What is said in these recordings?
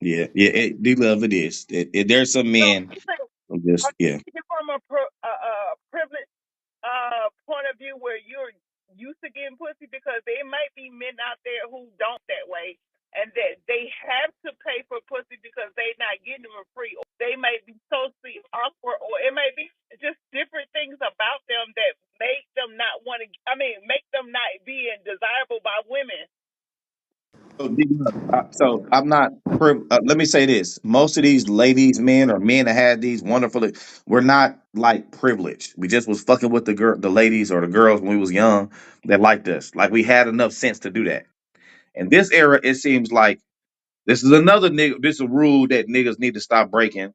Yeah, yeah. D love it is. There's some So men who are just you yeah. speaking from a privileged point of view where you're used to getting pussy because there might be men out there who don't that way and that they have to pay for pussy because they're not getting them for free, or they may be socially awkward, or it may be just different things about them that make them not want to, I mean, make them not being desirable by women. So, so I'm not. Let me say this: most of these ladies, men, or men that had these wonderful, we're not like privileged. We just was fucking with the ladies or the girls when we was young that liked us. Like we had enough sense to do that. In this era, it seems like this is another nigga. This is a rule that niggas need to stop breaking.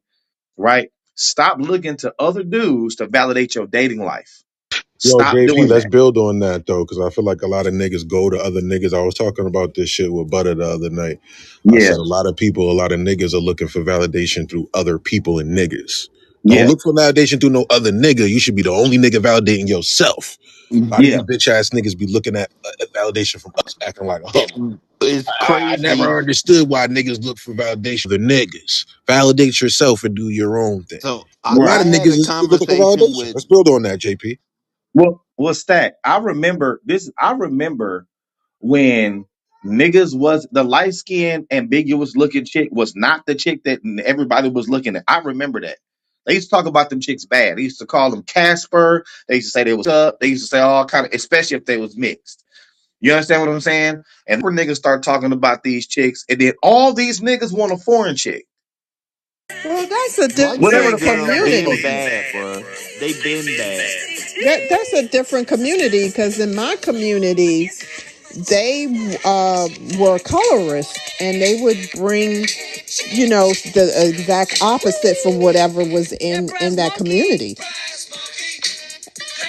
Right? Stop looking to other dudes to validate your dating life. Yo, Stop JP, doing let's that. build on that though, because I feel like a lot of niggas go to other niggas. I was talking about this shit with Butter the other night. I Yeah, said a lot of people, a lot of niggas are looking for validation through other people and niggas. Don't yeah, look for validation through no other nigga. You should be the only nigga validating yourself. A lot of yeah. these bitch ass niggas be looking at validation from us, acting like, oh, It's I never crazy. understood why niggas look for validation. The niggas validate yourself and do your own thing. So A lot I of Right. niggas had a is looking for conversation validation. with Let's build on that, JP. Well, Stack. I remember this. I remember when niggas was the light skinned ambiguous looking chick was not the chick that everybody was looking at. I remember that. They used to talk about them chicks bad. They used to call them Casper. They used to say they was up. They used to say all kind of, especially if they was mixed. You understand what I'm saying? And when niggas start talking about these chicks, and then all these niggas want a foreign chick, Well, light whatever skinned the fuck girls y'all been supposed community. to be. bad, bruh. They been bad. That's a different community because in my community, they were colorists and they would bring, the exact opposite from whatever was in that community.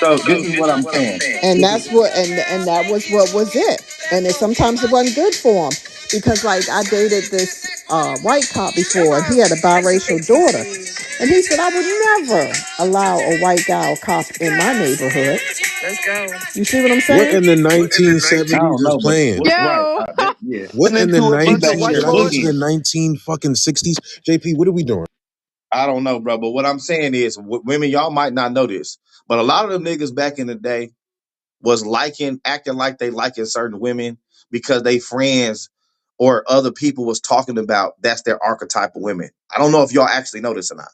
So this is what I'm saying. And This is that's what and that was what was it. And sometimes it wasn't good for him because like I dated this white cop before and he had a biracial daughter and he said I would never allow a white guy or cop in my neighborhood. Let's go. You see what I'm What saying? in the I 1970s don't is know, but playing? what right? Yo, Yeah, What in the Into a we bunch of back 19? here Did white I go to the boys. boogieing. 19 fucking 60s? JP, what are we doing? I don't know, bro. But what I'm saying is, women, y'all might not know this, but a lot of them niggas back in the day was acting like they liking certain women because they friends or other people was talking about that's their archetype of women. I don't know if y'all actually know this or not.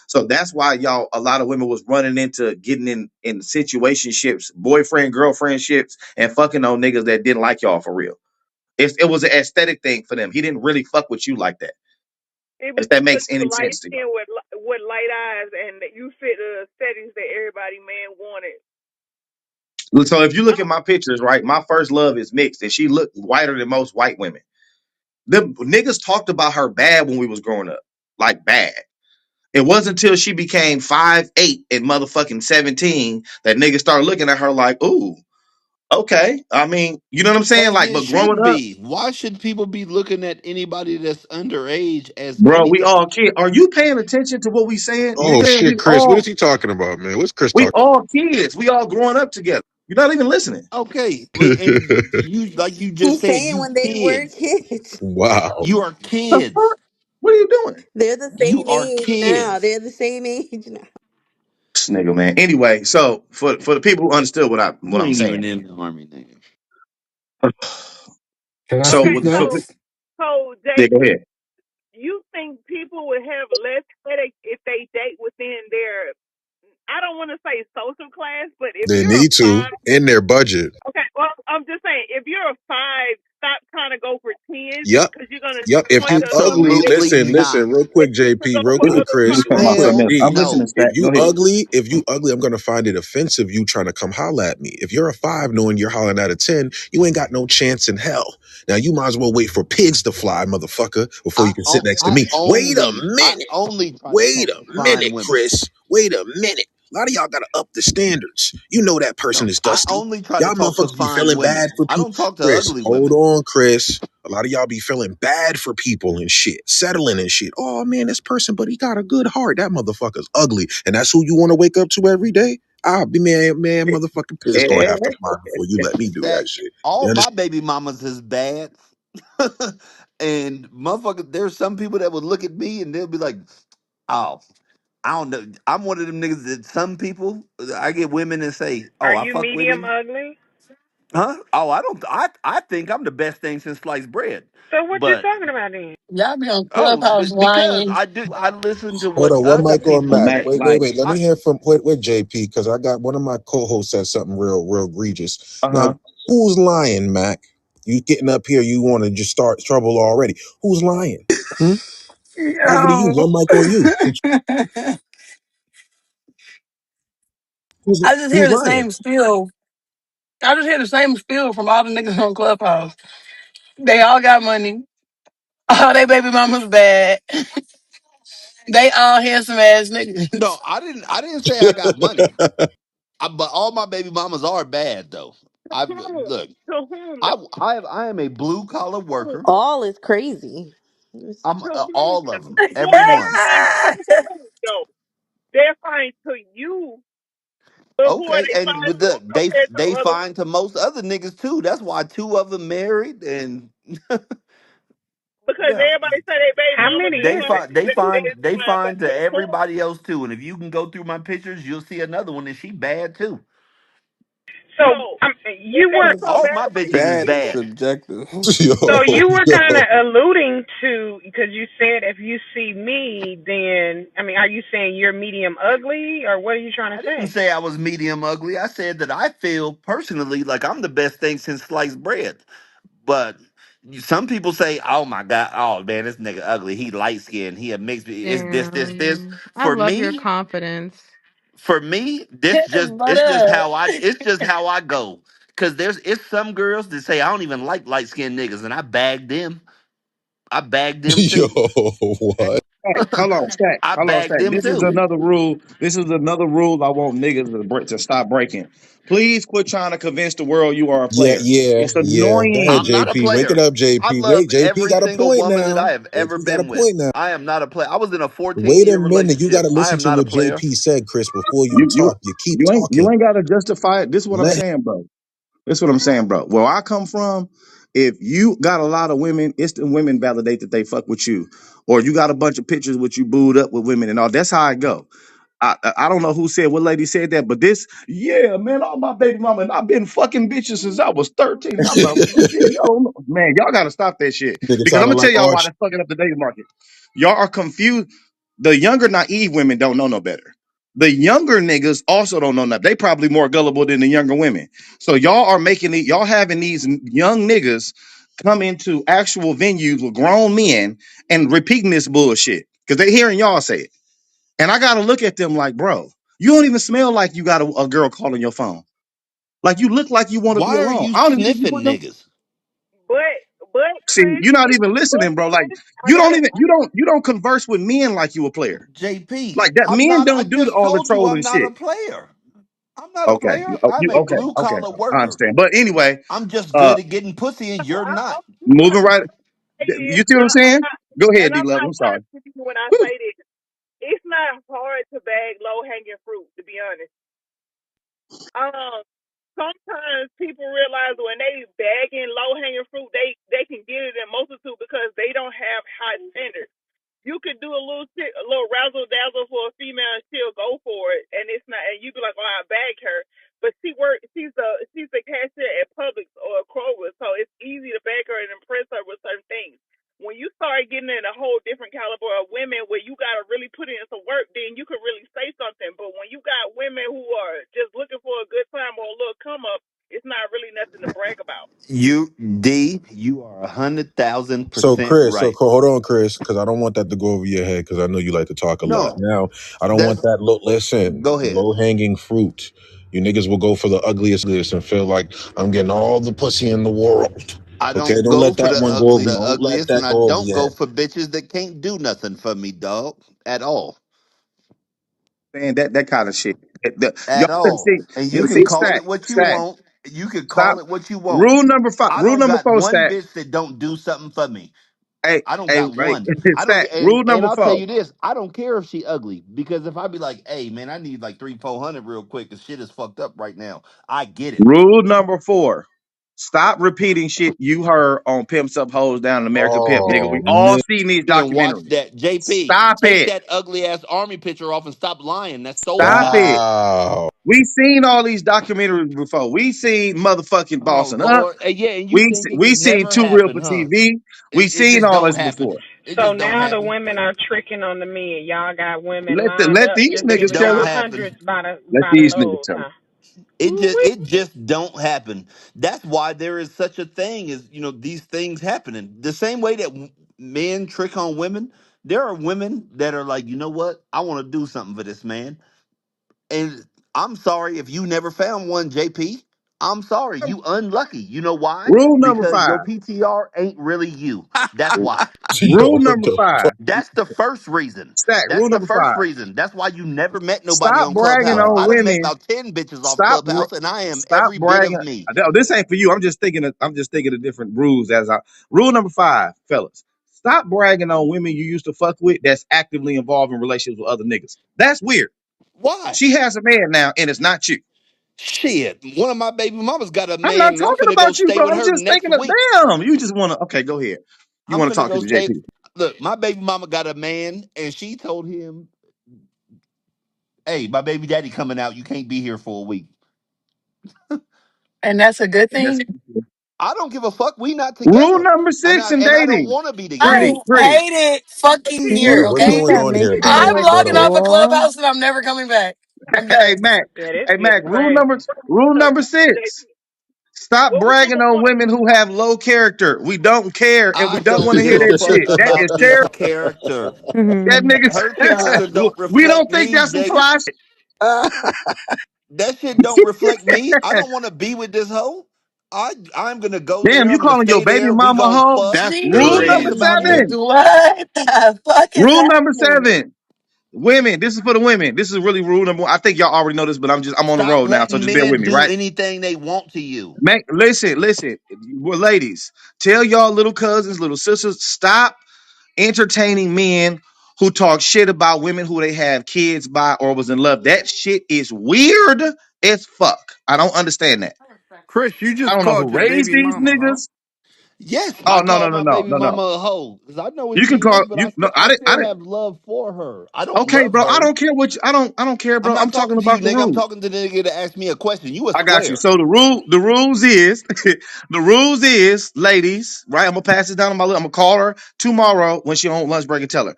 So that's why a lot of women was running into getting in situationships, boyfriend, girlfriend ships, and fucking on niggas that didn't like y'all for real. It was an aesthetic thing for them. He didn't really fuck with you like that. It was If that because makes you any light sense to you. skin with light eyes and that you fit the settings that everybody man wanted. So if you look at my pictures, right, my first love is mixed, and she looked whiter than most white women. The niggas talked about her bad when we was growing up, like bad. It wasn't until she became 5'8" and motherfucking 17 that niggas started looking at her like, ooh, okay. I mean, you know what I'm saying? As Like, it but growing should up, be. Why should people be looking at anybody that's underage as bro, we anything? all kid. Are you paying attention to what we saying? You Oh saying shit, Chris, what is he talking about, man? What's Chris we talking all kids. We all growing up together. You're not even listening. Okay, and about? you like you just he's said, saying you when they were kids. kids. Wow. You are The kids. fuck? What are you doing? They're the You same are age now. kids. They're the same age now. This nigga, man. Anyway, so for the people who understood what You I'm ain't saying. even in the army, nigga. Can I So Okay, speak with for, next? so yeah, go JP, ahead. you think people would have less headache if they date within their, I don't want to say social class, but if They you're a need to five, in their budget. okay, well, I'm just saying, if you're a five, stop trying to go for 10 Yep. because you're going to Yep. If disappoint you the other ugly, niggas Absolutely listen, not. real quick, JP, real for We can quick, other we Chris, can talk real about quick. something Hell else. I'm listening, no. Stack. Go ahead. If you ugly, I'm gonna find it offensive you trying to come holler at me. If you're a 5 knowing you're hollering at a 10, you ain't got no chance in hell. Now you might as well wait for pigs to fly, motherfucker, before you can sit next to me. Wait a I minute. only try to Wait talk a to fine minute, women. Chris. Wait a minute. A lot of y'all gotta up the standards. You know that person No, is I dusty. only try to Y'all talk to motherfuckers be fine feeling bad women. for I people. don't talk to Chris, ugly hold women. on, Chris. A lot of y'all be feeling bad for people and shit, settling and shit. Oh man, this person, but he got a good heart. That motherfucker's ugly, and that's who you want to wake up to every day. I'll be man, motherfucking piss gonna have to fly before you let me do that That shit. all You my understand? baby mamas is bad. And motherfucker, there's some people that would look at me and they'll be like, "Oh, I don't know." I'm one of them niggas that some people I get women and say, Are "Oh, I you fuck with medium him." ugly? Huh? Oh, I don't. I think I'm the best thing since sliced bread. So what you But talking about then? Y'all be on oh, Clubhouse because lying. I do. I listen to Hold what on, one other mic on people Mac. Mac, say. Wait, like, wait. Let I me hear from with JP because I got one of my co-hosts said something real egregious. uh Now, huh. who's lying, Mac? You getting up here? You want to just start trouble already? Who's lying? Hmm? Over to you. Yo. One mic on you. Who's I just hear who's the lying? same spiel. I just hear the same spiel from all the niggas on Clubhouse. They all got money. All they baby mamas bad. They all handsome ass no, niggas. I didn't. I didn't say I got money. But all my baby mamas are bad though. To I whom? look. To whom though? I am a blue collar worker. All is crazy. I'm To whom all of though? them, every They're one. fine to who though? They're fine to you, but who are Okay, they and fine with to compared to they other fine to most other niggas too. That's why two of them married, and because yeah, everybody say they baby How mama many too they much. find they find It's they fine, but find to to whom? everybody else too. And if you can go through my pictures, you'll see another one, and she bad too. So you I were mean, so all bad. my Why bitches you is Bad is single? bad. subjective. Yo, So you were kind yo. of alluding to because you said if you see me, then I mean, are you saying you're medium ugly, or what are you trying I to didn't say? say I was medium ugly. I said that I feel personally like I'm the best thing since sliced bread. But some people say, "Oh my god, oh man, this nigga ugly. He light skinned. He a mixed. It's this." Damn. I For love your me, confidence. but it's just how I go. Cause it's some girls that say I don't even like light skinned niggas, and I bag them. I bag them Yo, too. what? Hey, hold on, Stack. I Hold on, bag Stack. them This is too. another rule. This is another rule I want niggas to stop breaking. Please quit trying to convince the world you are a Yeah, player. yeah, It's yeah. Go ahead, I'm annoying. not a JP. Wake it player. up, I JP. love Wait, JP every got a single point woman that now. I have ever JP got a been with. point now. I am not a player. I was in a 14 Wait a year minute. You got relationship. to I listen am to not a what player. JP said, Chris, before you You talk. You keep you talking. ain't gotta justify it. This is what I'm Let saying, bro. This is what I'm saying, bro. Where I come from, if you got a lot of women, it's the women validate that they fuck with you. Or you got a bunch of pictures with you booed up with women and all. That's how I go. I don't know who said what lady said that, but this, yeah, man, all my baby mama, and I've been fucking bitches since I was 13. And I'm like, yo, man, y'all gotta stop that shit. nigga Because I'm sounded gonna tell like y'all why Archie. that's fucking up the dating market. Y'all are confused. The younger naive women don't know no better. The younger niggas also don't know nothing. They probably more gullible than the younger women. So y'all are making it, y'all having these young niggas come into actual venues with grown men and repeating this bullshit. Because they hearing y'all say it. And I gotta look at them like, bro, you don't even smell like you got a girl calling your phone. Like you look like you want to be Why are alone. you I don't even think you sniffing put them. niggas? But See, Chris, you're not even but listening, bro. Like Chris, I you don't gotta. even you don't converse with men like you a player. JP, Like that, I'm men not. I don't do just all the told you I'm trolling not a shit. player. I'm not a Okay, player. oh, I'm you a okay? blue Okay, collar I worker. understand. But anyway, I'm just uh, good at getting pussy, and you're not. I'm trying moving to right. say You this, see what I'm saying? Go and ahead, D I'm Love. not I'm trying sorry. to be when I Whew. say this. It's not hard to bag low hanging fruit, to be honest. Um, sometimes people realize when they bagging low hanging fruit, they can get it in multitude because they don't have high standards. You could do a little shit, a little razzle dazzle for a female, and she'll go for it, and it's not, and you be like, "Oh, I bagged her," but she's the cashier at Publix or Kroger, so it's easy to bag her and impress her with certain things. When you start getting in a whole different caliber of women where you gotta really put in some work, then you can really say something. But when you got women who are just looking for a good time or a little come up, it's not really nothing to brag about. You you are 100,000 So, percent Chris, right. hold on, Chris, because I don't want that to go over your head because I know you like to talk a lot. No, Now, I don't want that's that. Listen, go ahead. low hanging fruit. You niggas will go for the ugliest and feel like I'm getting all the pussy in the world. I Okay, don't don't go let for that one go over. the Don't let ugliest, and that I go over don't your go head. for bitches that can't do nothing for me, dog, at all. Man, that kind of shit. At Y'all can all. see, And you you can see, call stack, it what you stack. want. You can Stop. call it what you want. Rule number five. I Rule don't number got four, one stack. bitch that don't do something for me. Hey, I don't hey, got hey, one. I don't, stack. Rule and number I'll tell four. you this, I don't care if she ugly because if I be like, hey man, I need like 300-400 real quick because shit is fucked up right now. I get it. Rule number four. Stop repeating shit you heard on Pimps Up, Hoes Down, and American Pimp, nigga. We Oh all man. seen these And watch documentaries. that. JP, Stop take it. that ugly ass army picture off and stop lying. That's so Stop bad. it. Wow. We seen all these documentaries before. We seen motherfucking Oh Bossing Up. Lord. Yeah, and you think it We could seen never Too Real happen, for huh? TV. We It seen just all don't this happen. before. It So just don't now the happen. women are tricking on the men. Y'all got women lined Let up these just It niggas giving tell don't y'all it. hundreds happen. Let by the these niggas loads, tell it. huh? It just Ooh-wee. it just don't happen. That's why there is such a thing as these things happening. The same way that men trick on women, there are women that are like, you know what? I want to do something for this man. And I'm sorry if you never found one, JP. I'm sorry, you unlucky. You know why? Rule number Because your 5. PTR ain't really you. That's why. Yo, Rule what number the 5. fuck? That's the first reason. Stack. That's Rule the number 5. first reason. That's why you never met nobody Stop on bragging Clubhouse. on I Wow. done met women. about 10 bitches off Stop. Clubhouse, and I am Stop every bit bragging. of me. No, this ain't for you. I'm just thinking of different rules. Rule number 5, fellas. Stop bragging on women you used to fuck with that's actively involved in relationships with other niggas. That's weird. Why? She has a man now, and it's not you. Shit. One of my baby mamas got a I'm not man, and I'm talking finna go about you, stay bro. with I'm her just next thinking of week. damn. You just want to. Okay, go ahead. You I'm want to finna talk to go the stay. JP? Look, my baby mama got a man, and she told him, hey, my baby daddy coming out. You can't be here for a week. And that's a good Yes. thing. I don't give a fuck. We not Rule together. number And 6 I in and I don't dating. want to be I Pretty, together. pretty. hate it fucking All here, right, See, what's see okay? going that on here, makes you guys? I'm like, Hold logging on. off a boy. clubhouse and I'm never coming back. I'm Hey done. Mac. Yeah, this Hey Mac. getting crazy. Rule number 6. Stop What was bragging number on one? women who have low character. We don't care and we I don't don't want to hear give a that fuck shit. That is about this terrible. character. That Her niggas. character don't We reflect don't think me, that's some Jada. fly shit. That shit don't reflect me. I don't want to be with this hoe. I'm gonna go Damn, there. you I'm gonna calling your stay baby there. We mama a gonna hoe? fuck. That's Rule Jesus, number That's about crazy. it. seven. what the fuck is Rule number happening? 7. Women, this is for the women. This is really rule number 1. I think y'all already know this, but I'm on the Stop road now, so letting just bear with men me, do right? anything they want to you. Listen. Well, ladies, tell y'all little cousins, little sisters, stop entertaining men who talk shit about women who they have kids by or was in love. That shit is weird as fuck. I don't understand that. Chris, you I just don't know called who your raised baby these mama, huh? niggas. Yes, I Oh no, no, called no, my no, baby no, no. mama a hoe because I know what You can she call is, but you. No, I I still didn't. have love for her. I don't Okay, love bro. I her. don't care what. I don't care, I'm bro. not I'm talking talking to you, about the nigga. I'm rules. talking to the nigga that asked me a question. You a I got you. square. So the rules is, the rules is, ladies, right? I'm gonna pass this down to I'm gonna call her tomorrow when she on lunch break and tell her,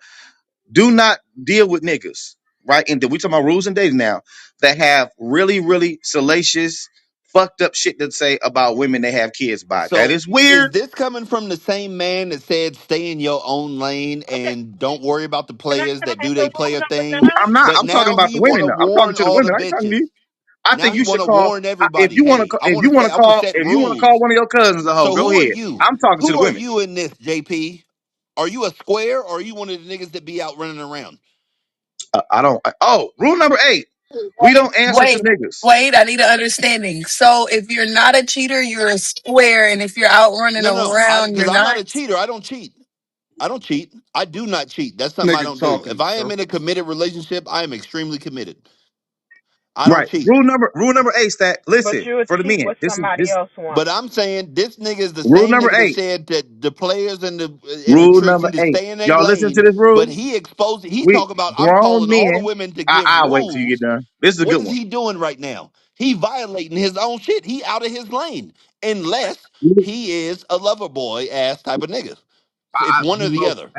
do not deal with niggas, right? And we talking about rules and dating now that have really, really salacious, fucked up shit to say about women they have kids by. That So is is weird. this coming from the same man that said stay in your own lane Okay. and don't worry about the Can I players that do have they rule player number thing? 9? I'm not. But I'm talking now about he the want women to now. I'm talking warn to the all women. the I ain't talking to bitches. you. I Now think he you want should to call. warn everybody. Hey, I want If you to want to I want to call, set if you want to call rules. one of your cousins a hoe, So go who are ahead. you? I'm talking to the Who are women. you in this, JP? Are you a square or are you one of the niggas that be out running around? I don't. Rule number 8: we Wait, don't answer to wait, niggas. wait. I need an understanding. So if you're not a cheater, you're a square, and if you're out running No, no, around, because you're I'm not not. a cheater. I don't cheat. I don't cheat. I do not cheat. That's something I Nigga don't do. talking If in I am in a circles. committed relationship, I am extremely committed. I don't Right. cheat. Rule number 8. Stack. But Listen you'll for the cheat men. what This is somebody this else wants. But I'm saying this nigga is the rule same number nigga that 8. said that the players and the Rule tricks number need to 8. stay in their Y'all listen to lane. this But rule. he exposed. He We talk about I'm grown calling all the men. women to give I'll wait till you get rules. done. This is a What good is one. he doing right now? He violating his own shit. He out of his lane unless he is a lover boy ass type of nigga. So it's one or You the know, other.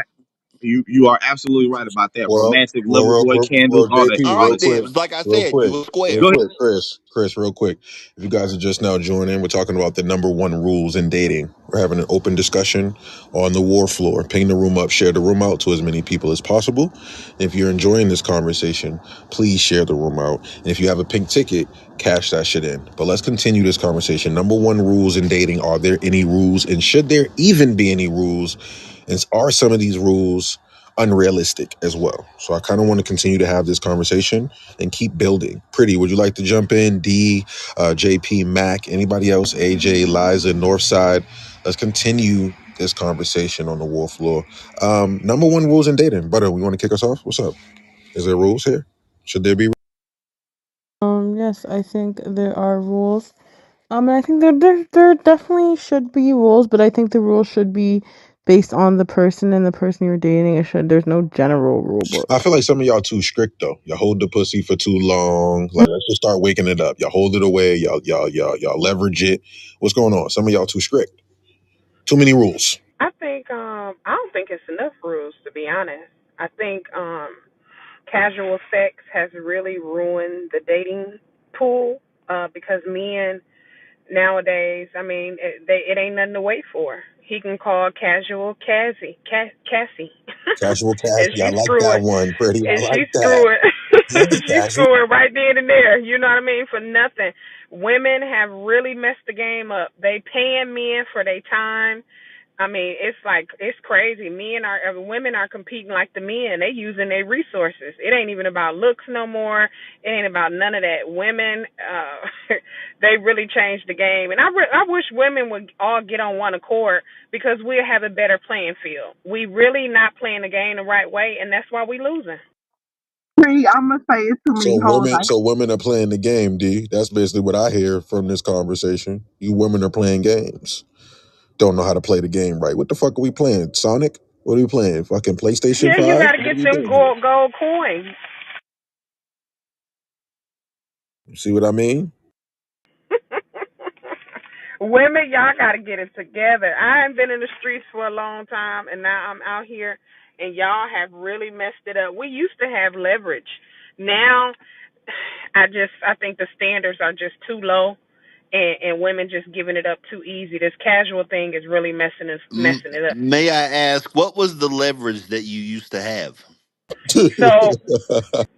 you are absolutely right about that. Well, Romantic lover boy candles, all that JP, All shit. All real right that shit. quick, then. Like I real said, quick, you a real Go square. ahead. quick, Chris, real quick. If you guys are just now joining, we're talking about the number one rules in dating. We're having an open discussion on the war floor. Ping the room up, share the room out to as many people as possible. If you're enjoying this conversation, please share the room out. And if you have a pink ticket, cash that shit in. But let's continue this conversation. Number one rules in dating. Are there any rules? And should there even be any rules? And are some of these rules unrealistic as well? So I kind of want to continue to have this conversation and keep building. Pretty, would you like to jump in? D, JP, Mac, anybody else? AJ, Liza, Northside. Let's continue this conversation on the war floor. Number one rules in dating. Butter, we want to kick us off? What's up? Is there rules here? Should there be? Yes, I think there are rules. And I think there definitely should be rules, but I think the rules should be based on the person and the person you're dating. There's no general rule I book. feel like some of y'all too strict though. You hold the pussy for too long. Like let's just start waking it up. Y'all hold it away. Y'all leverage it. What's going on? Some of y'all too strict. Too many rules. I think I don't think it's enough rules to be honest. I think casual sex has really ruined the dating pool because men nowadays, I mean, it ain't nothing to wait for. He can call casual Cassie, Casual and Cassie. I she like screw that it, one. Pretty. I and she like that. screw it, Yeah, she Cassie. screw it right then and there. You know what I mean? For nothing. Women have really messed the game up. They paying men for their time. I mean, it's like it's crazy. Women are competing like the men. They using their resources. It ain't even about looks no more. It ain't about none of that. Women, they really changed the game. And I wish women would all get on one accord because we'll have a better playing field. We really not playing the game the right way, and that's why we losing. I'm gonna say it's too many holes. So women are playing the game, D. That's basically what I hear from this conversation. You women are playing games. Don't know how to play the game right. What the fuck are we playing? Sonic? What are we playing? Fucking PlayStation Yeah, you 5? got to What are get we them doing here? gold coins. You see what I mean? Women, y'all got to get it together. I ain't been in the streets for a long time, and now I'm out here, and y'all have really messed it up. We used to have leverage. Now, I think the standards are just too low, and women just giving it up too easy. This casual thing is really messing it up. May I ask, what was the leverage that you used to have? So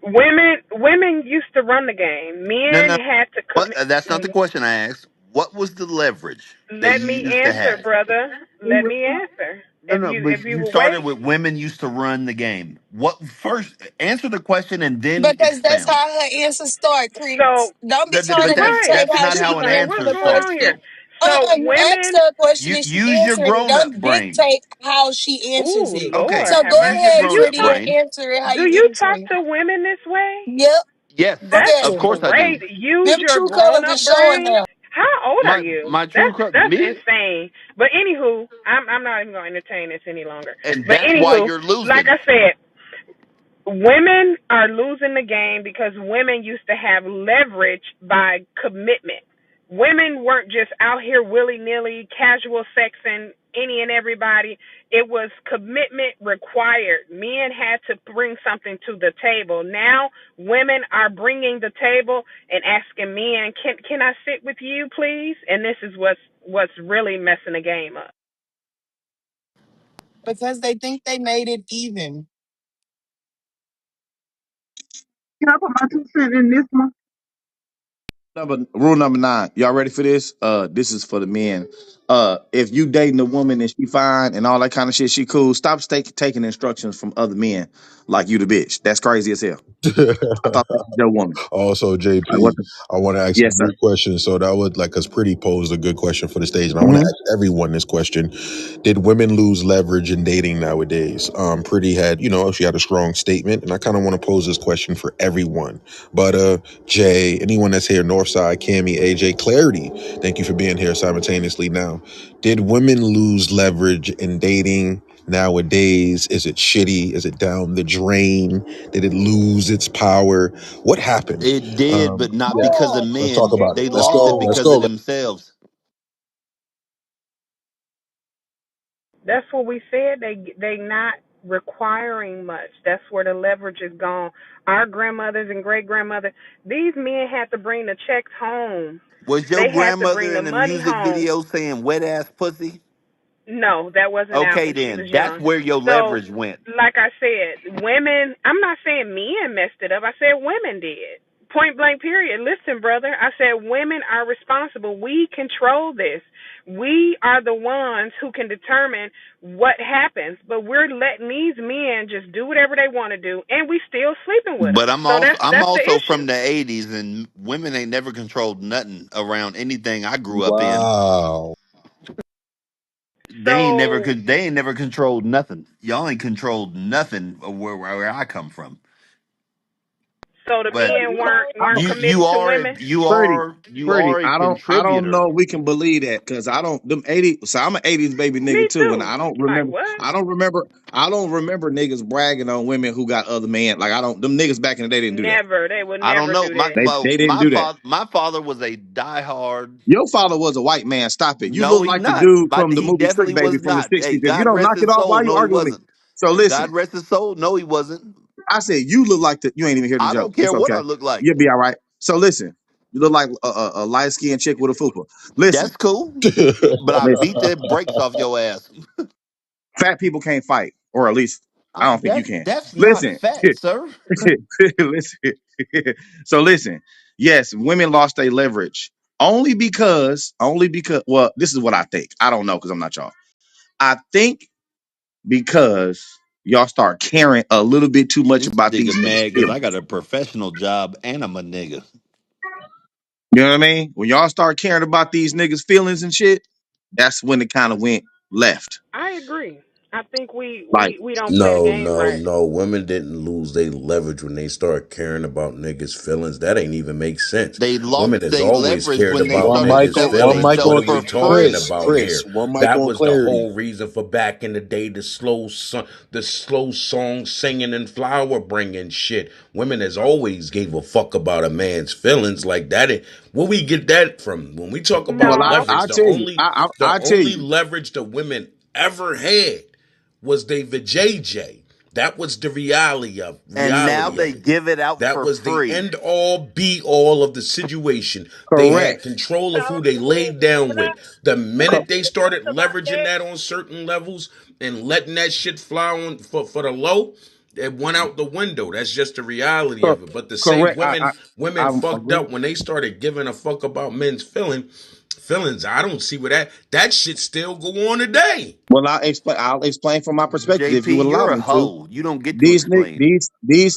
women used to run the game. No, Men no. had to What? commit. That's not the question I asked. What was the leverage that Let you me used to answer, have? brother. Let me answer. No, no. But If you you will started wait. with women used to run the game. What first? Answer the question and then Because that's expound. how her answers start, Creeps. So Don't be trying But to that's right, dictate that's how not she how an like answer what's answer the going on starts. here? question. So You asked women. her a question You and she use your answered it. grown up Don't brain. dictate how she answers Ooh, it. Lord, Okay, So have go mercy. use your ahead, Do grown you up Trudy, brain. and answer it how do you you answer talk it. to women this way? Yep, Yes, look That's at of you. course I do. crazy. Use Them your true grown colors are up showing brain. now. How old are you? My true That's me, insane. But anywho, I'm not even gonna entertain this any longer. and But that's why anywho, you're like losing. I said, women are losing the game because women used to have leverage by commitment. Women weren't just out here willy nilly, casual sexing any and everybody. It was commitment required. Men had to bring something to the table. Now women are bringing the table and asking men, "Can I sit with you, please?" And this is what's really messing the game up. Because they think they made it even. Can I put my 2 cents in this one? Rule number 9. Y'all ready for this? This is for the men. If you dating a woman and she fine and all that kind of shit, she cool. Stop taking instructions from other men like you the bitch. That's crazy as hell. I thought that was your woman. Also, Like JP, what? The, I want to ask you yes, a sir. good question. So that would like, because Pretty posed a good question for the stage, and I want to Hmm. ask everyone this question: did women lose leverage in dating nowadays? Pretty had, she had a strong statement, and I kind of want to pose this question for everyone. But Jay, anyone that's here, Northside, Cammy, AJ, Clarity, thank you for being here simultaneously. Now, did women lose leverage in dating nowadays? Is it shitty? Is it down the drain? Did it lose its power? What happened? It did, but not Yeah, because of Oh, let's talk men. about it. They Let's lost it go. Let's because of go. oh. themselves. That's what we said. They not requiring much. That's where the leverage is gone. Our grandmothers and great grandmothers, these men had to bring the checks home. Was your They had to grandmother bring the in the money music home. video saying "wet ass pussy"? No, that wasn't out Okay, when she then was that's young. where your So, leverage went. like I said, women, I'm not saying men messed it up. I said women did. Point blank, period. Listen, brother, I said women are responsible. We control this. We are the ones who can determine what happens, but we're letting these men just do whatever they want to do, and we still sleeping with But them. I'm So also I'm that's the also issue. from the '80s, and women ain't never controlled nothing around anything I grew up in. Wow. So They ain't never controlled nothing. Y'all ain't controlled nothing of where I come from. So the but So men you weren't don't. committing to women. Pretty, you pretty. are a I don't contributor. know. If we can believe that because I don't. Them 80. So I'm an 80s baby nigga Me too, and too. I don't Like remember. what? I don't remember. I don't remember niggas bragging on women who got other men. Like I don't. Them niggas back in the day didn't do that. Never. They would I don't never know. do My that. well, They didn't do that. my father was a diehard. Your father was a white man. Stop it. You No, look he like the not. dude But from the he movie Trick definitely Baby was from the not. Hey, 60s. If you God don't rest knock it his off, why soul. you No, he arguing with me? wasn't. So listen. God rest his soul. No, he wasn't. I said you look like the. You ain't even hear the I joke. don't care It's what I okay. look like. You'll be all right. So listen. You look like a light skinned chick with a fupa. Listen. That's cool. But I Listen. beat the brakes off your ass. Fat people can't fight, or at least I don't think you can. That's not Listen, fat, sir. listen. So listen. Yes, women lost their leverage only because. Well, this is what I think. I don't know because I'm not y'all. I think because y'all start caring a little bit too much This about nigga these niggas' mad because I feelings. got a professional job and I'm a nigga. You know what I mean? When y'all start caring about these niggas' feelings and shit, that's when it kind of went left. I agree. I think we Like, we we don't play the No, game no, right. no. Women didn't lose their leverage when they start caring about niggas' feelings. That ain't even make sense. They Women lost has their always leverage cared when they about One started mic niggas' on selling one feelings. mic What themselves are on we for talking free. about Chris. here? One mic That on was the clarity. whole reason for back in the day, the slow song singing and flower bringing shit. Women has always gave a fuck about a man's feelings like that. Where we get that from? When we talk well, about No. leverage, I tell you, the I tell only you. leverage the women ever had was they vajayjay. That was the And now reality they of it. give it out That for was the free. end all be all of the situation. They had Correct. control So of who they laid when down I with. The when Co- minute I they think started about leveraging that, that on certain levels and letting that shit fly on for the low, it went out the window. That's just the reality co- of it. But to say correct. women I fucked agree. up when they started giving a fuck about men's feelings, I don't see where that shit still go on today. Well, I'll explain from my perspective if you JP, would allow you're a me to. hoe. You don't get to These ni- explain.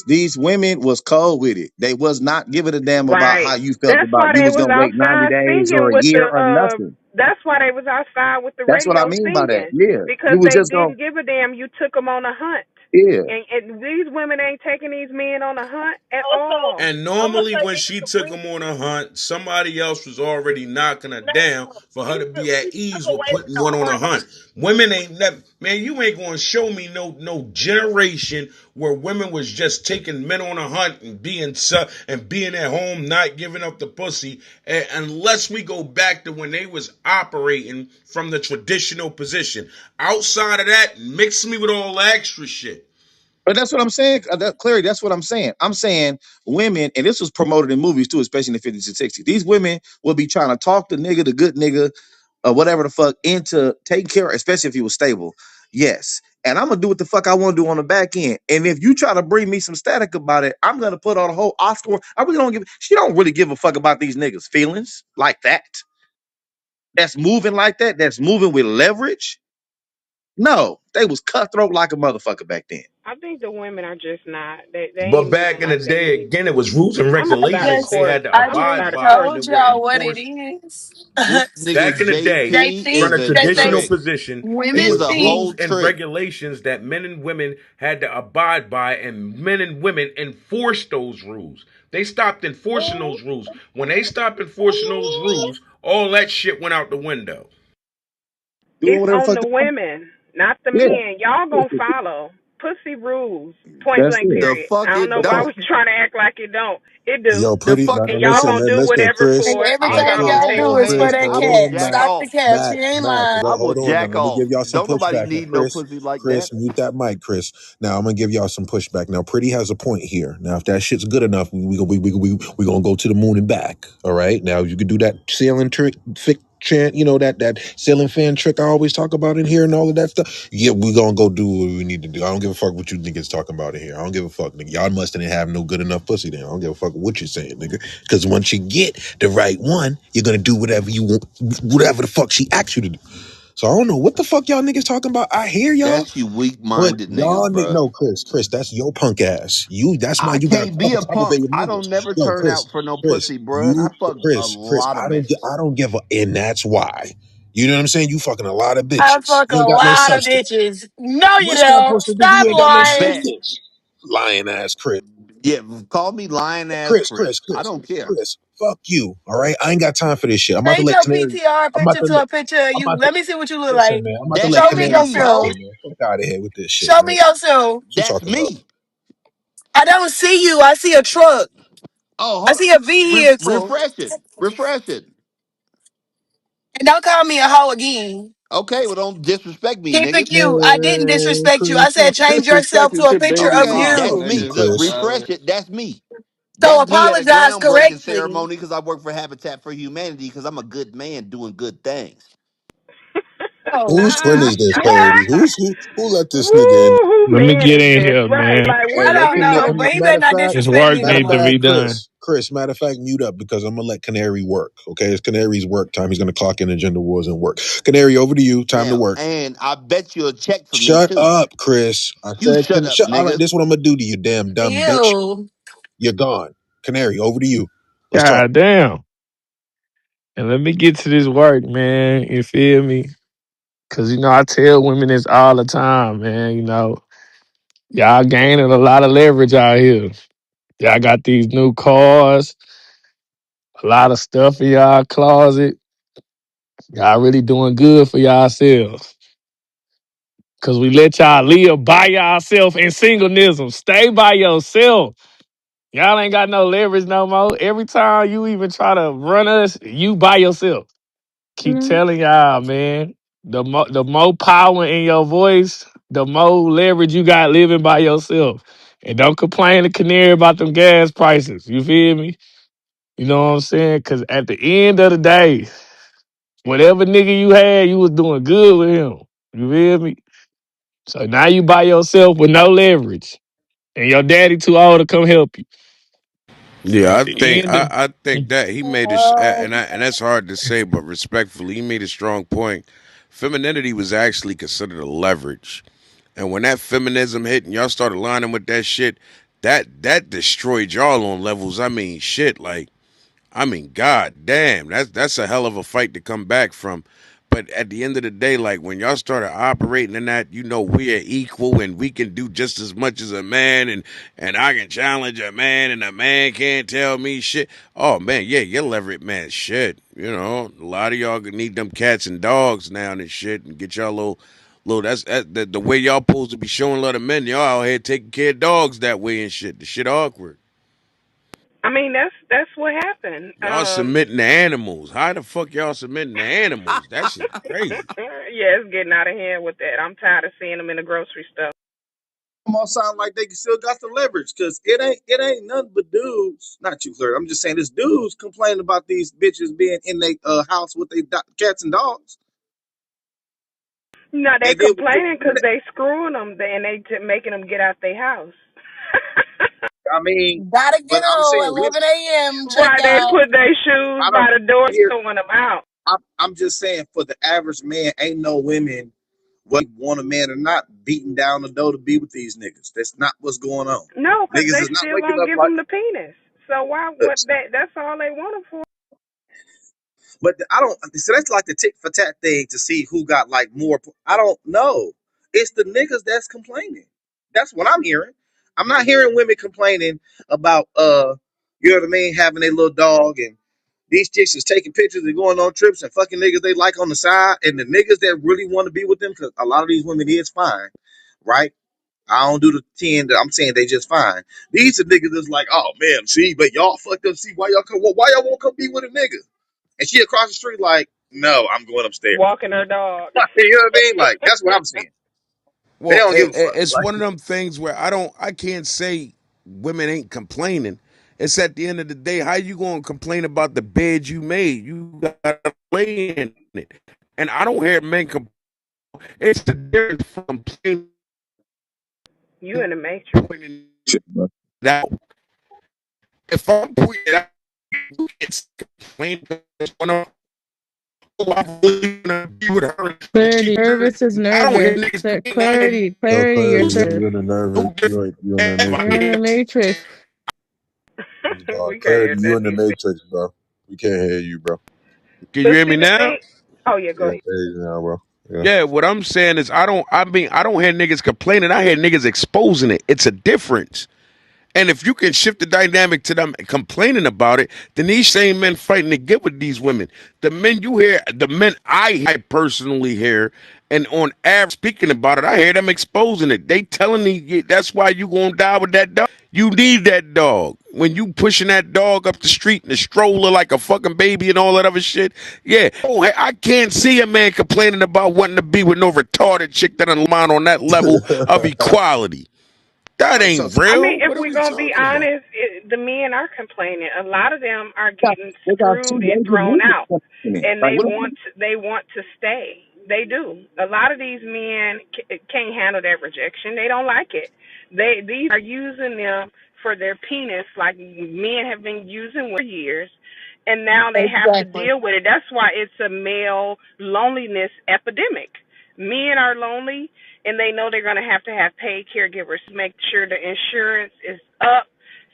these women was cold with it. They was not giving a damn about Right. how you felt That's about. why You they was was gonna wait 90 outside days or singing a with year the or nothing. that's why they was outside with the That's what I radio mean by that. singing Yeah, because you was they just gonna. didn't give a damn you took them on a hunt. Yeah, And these women ain't taking these men on a hunt at also all. And I'm gonna normally, say when this she to took bring him on a hunt, somebody else was already knocking her down now for her to be we at took ease with away putting the one on a art. hunt. Women ain't never, man. You ain't gonna show me no generation where women was just taking men on a hunt and being at home, not giving up the pussy, unless we go back to when they was operating from the traditional position. Outside of that, mix me with all the extra shit. but that's what I'm saying. Clearly, that's what I'm saying. I'm saying women, and this was promoted in movies too, especially in the 50s and 60s. These women will be trying to talk the good nigga, or whatever the fuck, into taking care, especially if he was stable. Yes. And I'm gonna do what the fuck I want to do on the back end. And if you try to bring me some static about it, I'm gonna put on a whole Oscar. I really don't give. She don't really give a fuck about these niggas' feelings like that. That's moving like that. That's moving with leverage. No, they was cutthroat like a motherfucker back then. I think the women are just not. They But ain't moving back in the like they day, used again, it to. was rules and I'm just out of regulations they court. had to I I'm just abide out just of by, and court. they told were y'all what it enforced. is. This nigga Back in the day, They JP from think is a a that they traditional trick. position, it women He's was a think whole rules and trick. regulations that men and women had to abide by, and men and women enforced those rules. They stopped enforcing those rules. When they stopped enforcing those rules, all that shit went out the window. Doing It's whatever the on fuck. the women, not the Yeah, men. Y'all gonna follow pussy rules. Point that's blank. it. The Period. fuck I don't it know why don't. we trying to act like it don't. It Yo, do. The pretty. fuck Now, And it y'all listen, don't. gonna do listen, whatever Chris. and for it. I Cause everything y'all got a gonna y'all pay do whole is for for it. list. that I Hold will cat. on, jack Mac. Stop the off. cap. She Mac, ain't Mac. lying. I will Hold on. jack Now, let me off. give y'all some Don't nobody pushback. Now, need no Chris, pussy like that. Chris, mute that mic, Chris. Now, I'm gonna give y'all some pushback. Now, Pretty has a point here. Now, if that shit's good enough, we gonna go to the moon and back. All right. Now, you can do that ceiling trick, chant. You know that ceiling fan trick I always talk about in here and all of that stuff. Yeah, we gonna go do what we need to do. I don't give a fuck what you niggas talking about in here. I don't give a fuck, nigga. Y'all must didn't have no good enough pussy then. I don't give a fuck what you're saying, nigga. Because once you get the right one, you're gonna do whatever you want, whatever the fuck she asks you to do. So I don't know what the fuck y'all niggas talking about. I hear y'all, That's you weak but minded niggas, y'all bruh. no, Chris, that's your punk ass. That's why I you got can't be trouble a talking to punk. your I niggas. don't never No, turn out for no Chris, pussy, bruh. And I fuck a Chris, lot of I bitches. don't give a, and that's why. You know what I'm saying? You fucking a lot of I bitches. fuck You a ain't got no lot of substance. bitches. No, you What's that don't. supposed to do? You Stop ain't got no lying. Bet. substance. Lying ass Chris. Yeah, call me lying ass Chris. I don't care. Chris. Fuck you. All right. I ain't got time for this shit. I'm about to Change let your Canary. PTR I'm about picture to to let. a picture of I'm you. about to Let me see what you look listen, like. man. I'm about to let Show That's me Canary your me, talk to shoe. you, ho. man. Fuck out of here with this shit, Show man. me your shoe. What you That's talking about? me. I don't see you. I see a truck. Oh, I hold see a on. vehicle. Refresh it. Refresh it. And don't call me a hoe again. Okay, well, don't disrespect me, Keep it nigga. cute. I didn't Man, disrespect you. I Chris. said change yourself to Disrespecting a should be picture of Okay, illegal, That's you. fuck you, me. nigga. Chris. Refresh it. That's me. So That's me at a apologize groundbreaking correctly. ceremony because I work for Habitat for Humanity because I'm a good man doing good things. Oh. Whose friend is this, Clarity? Who let this nigga in? Ooh, who Let me man get is in this? here, Right. man. Like, Hey, I where let did don't me this know. know, come but he Matter better of not fact, This disrespect work me matter need of to now. be fact, done. Chris. Matter of fact, mute up because I'm gonna let Canary work. Okay, it's Canary's work time. He's gonna clock in Agenda Wars and work. Canary, over to you. Time to Yeah, work. and I bet you a check for me Shut too. up, Chris. I You said, shut up, shut. All right, nigga. this is what I'm gonna do to you, damn dumb bitch. Ew. You're gone. Canary, over to you. Let's talk. God damn. And let me get to this work, man. You feel me? Cause I tell women this all the time, man. Y'all gaining a lot of leverage out here. Y'all got these new cars, a lot of stuff in y'all closet. Y'all really doing good for yourselves. Cause we let y'all live by yourself in singleness. Stay by yourself. Y'all ain't got no leverage no more. Every time you even try to run us, you by yourself. Keep Mm. telling y'all, man. The more power in your voice, the more leverage you got living by yourself. And don't complain to Canary about them gas prices. You feel me? You know what I'm saying? Cause at the end of the day, whatever nigga you had, you was doing good with him. You feel me? So now you by yourself with no leverage. And your daddy too old to come help you. So Yeah, at I the think end of I, I think that he made a and that's hard to say, but respectfully, he made a strong point. Femininity was actually considered a leverage, and when that feminism hit and y'all started lining with that shit, that destroyed y'all on levels. I mean, shit, like god damn, that's a hell of a fight to come back from. But at the end of the day, like when y'all started operating in that, we are equal and we can do just as much as a man, and I can challenge a man and a man can't tell me shit. Oh man, yeah, you're leverage, man. Shit, a lot of y'all gonna need them cats and dogs now and shit, and get y'all little. That's the way y'all supposed to be showing love to men. Y'all out here taking care of dogs that way and shit. The shit awkward. I mean, that's what happened. Y'all submitting to animals. How the fuck y'all submitting to animals? That shit crazy. Yeah, it's getting out of hand with that. I'm tired of seeing them in the grocery store. Almost sound like they still got the leverage because it ain't nothing but dudes. Not you, Claire. I'm just saying this dudes complaining about these bitches being in their house with their cats and dogs. No, they And then complaining because they screwing them and they making them get out their house. I mean, Gotta get but I'm saying on 11 a.m. Check Right, they out. put their shoes I by don't the door, hear. throwing them out. I'm just saying for the average man, ain't no women what want a man or not beating down the door to be with these niggas. That's not what's going on. No, because Niggas they is not still waking gonna up give like them the penis. So why? What? this. That's all they want them for. But I don't. So that's like the tick for tat thing to see who got like more. I don't know. It's the niggas that's complaining. That's what I'm hearing. I'm not hearing women complaining about you know what I mean, having a little dog and these chicks is taking pictures and going on trips and fucking niggas they like on the side and the niggas that really want to be with them because a lot of these women is fine, right? I don't do the 10 that I'm saying they just fine. These are niggas that's like, oh man, see, but y'all fucked up. See why y'all come? Why y'all won't come be with a nigga? And she across the street like, no, I'm going upstairs. Walking her dog. You know what I mean? Like that's what I'm saying. They Well, don't give a fuck. it's Like one of them things where I can't say women ain't complaining. It's at the end of the day, how you gonna complain about the bed you made? You gotta lay in it. And I don't hear men complain. It's the difference from complaining You in the matrix. pointing it out. If I'm pointing it out, it's complaining because one of I really wanna be with her. Clarity. Nervous is I don't hear nervous. niggas complaining. Clarity. Yo, Clarity. You're Clarity, nervous. you're in the nervous. No different. You in the You're in matrix. the matrix. We can't Clarity, hear you nothing in the you say. matrix, bro. We can't hear you, bro. Can you But hear see, me the now? thing. Oh yeah, go Yeah, ahead. crazy now, bro. Yeah. Yeah, what I'm saying is I don't hear niggas complaining. I hear niggas exposing it. It's a difference. And if you can shift the dynamic to them complaining about it, then these same men fighting to get with these women. The men you hear, the men I personally hear, and on average speaking about it, I hear them exposing it. They telling me that's why you gonna die with that dog. You need that dog. When you pushing that dog up the street in the stroller like a fucking baby and all that other shit. Yeah. Oh, I can't see a man complaining about wanting to be with no retarded chick that mind on that level of equality. That Right. So, ain't so I mean, real. if What are we're we gonna be talking about? honest, the men are complaining. A lot of them are getting they got two screwed and major thrown movements out, happening. and Like, they want to stay. They do. A lot of these men can't handle that rejection. They don't like it. These are using them for their penis, like men have been using for years, and now they have to Exactly. deal with it. That's why it's a male loneliness epidemic. Men are lonely, and they know they're going to have paid caregivers to make sure the insurance is up,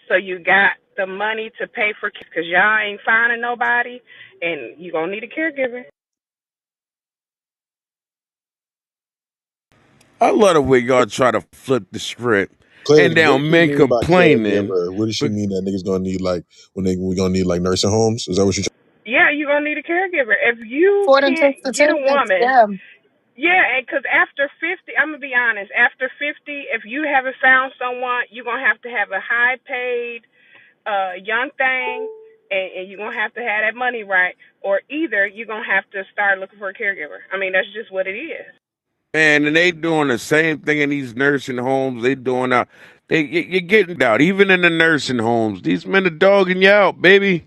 so you got the money to pay for kids because y'all ain't finding nobody, and you going to need a caregiver. I love the way y'all try to flip the script and Clearly, what now does she men mean by complaining. caregiver? What does she But mean that niggas gonna need like when we gonna need like nursing homes? Is that what you? Yeah, you're going to need a caregiver. If you According to can't get a statistics, woman, yeah. yeah, because after 50, I'm going to be honest, after 50, if you haven't found someone, you're going to have a high paid young thing, and you're going to have that money right, or either you're going to have to start looking for a caregiver. I mean, that's just what it is. man, and they doing the same thing in these nursing homes. They doing out. You're getting out. Even in the nursing homes, these men are dogging you out, baby.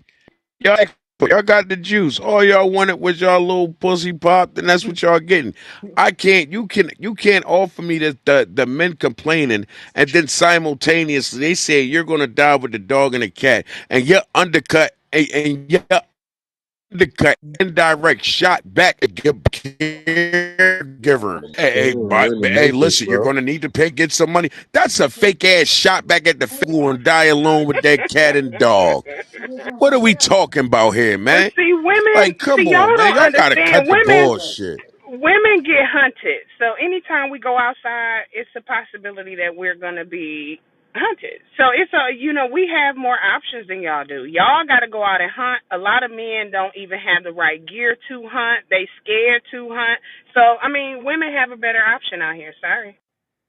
Y'all got the juice. All y'all wanted was y'all little pussy popped, and that's what y'all getting. I can't. You can't offer me the men complaining, and then simultaneously they say you're gonna die with the dog and the cat, and you're undercut, and you're undercut indirect shot back at caregiver. You're in the Hey, matrix, listen, you're bro. gonna need to pay get some money. That's a fake ass shot back at the fool and die alone with that cat and dog. What are we talking about here, But man? Like, see, come on, y'all man. don't Y'all gotta understand. cut the bullshit. Women get hunted. So anytime we go outside, it's a possibility that we're gonna be hunted. So it's we have more options than y'all do. Y'all got to go out and hunt. A lot of men don't even have the right gear to hunt. They scared to hunt. So I mean, women have a better option out here. Sorry.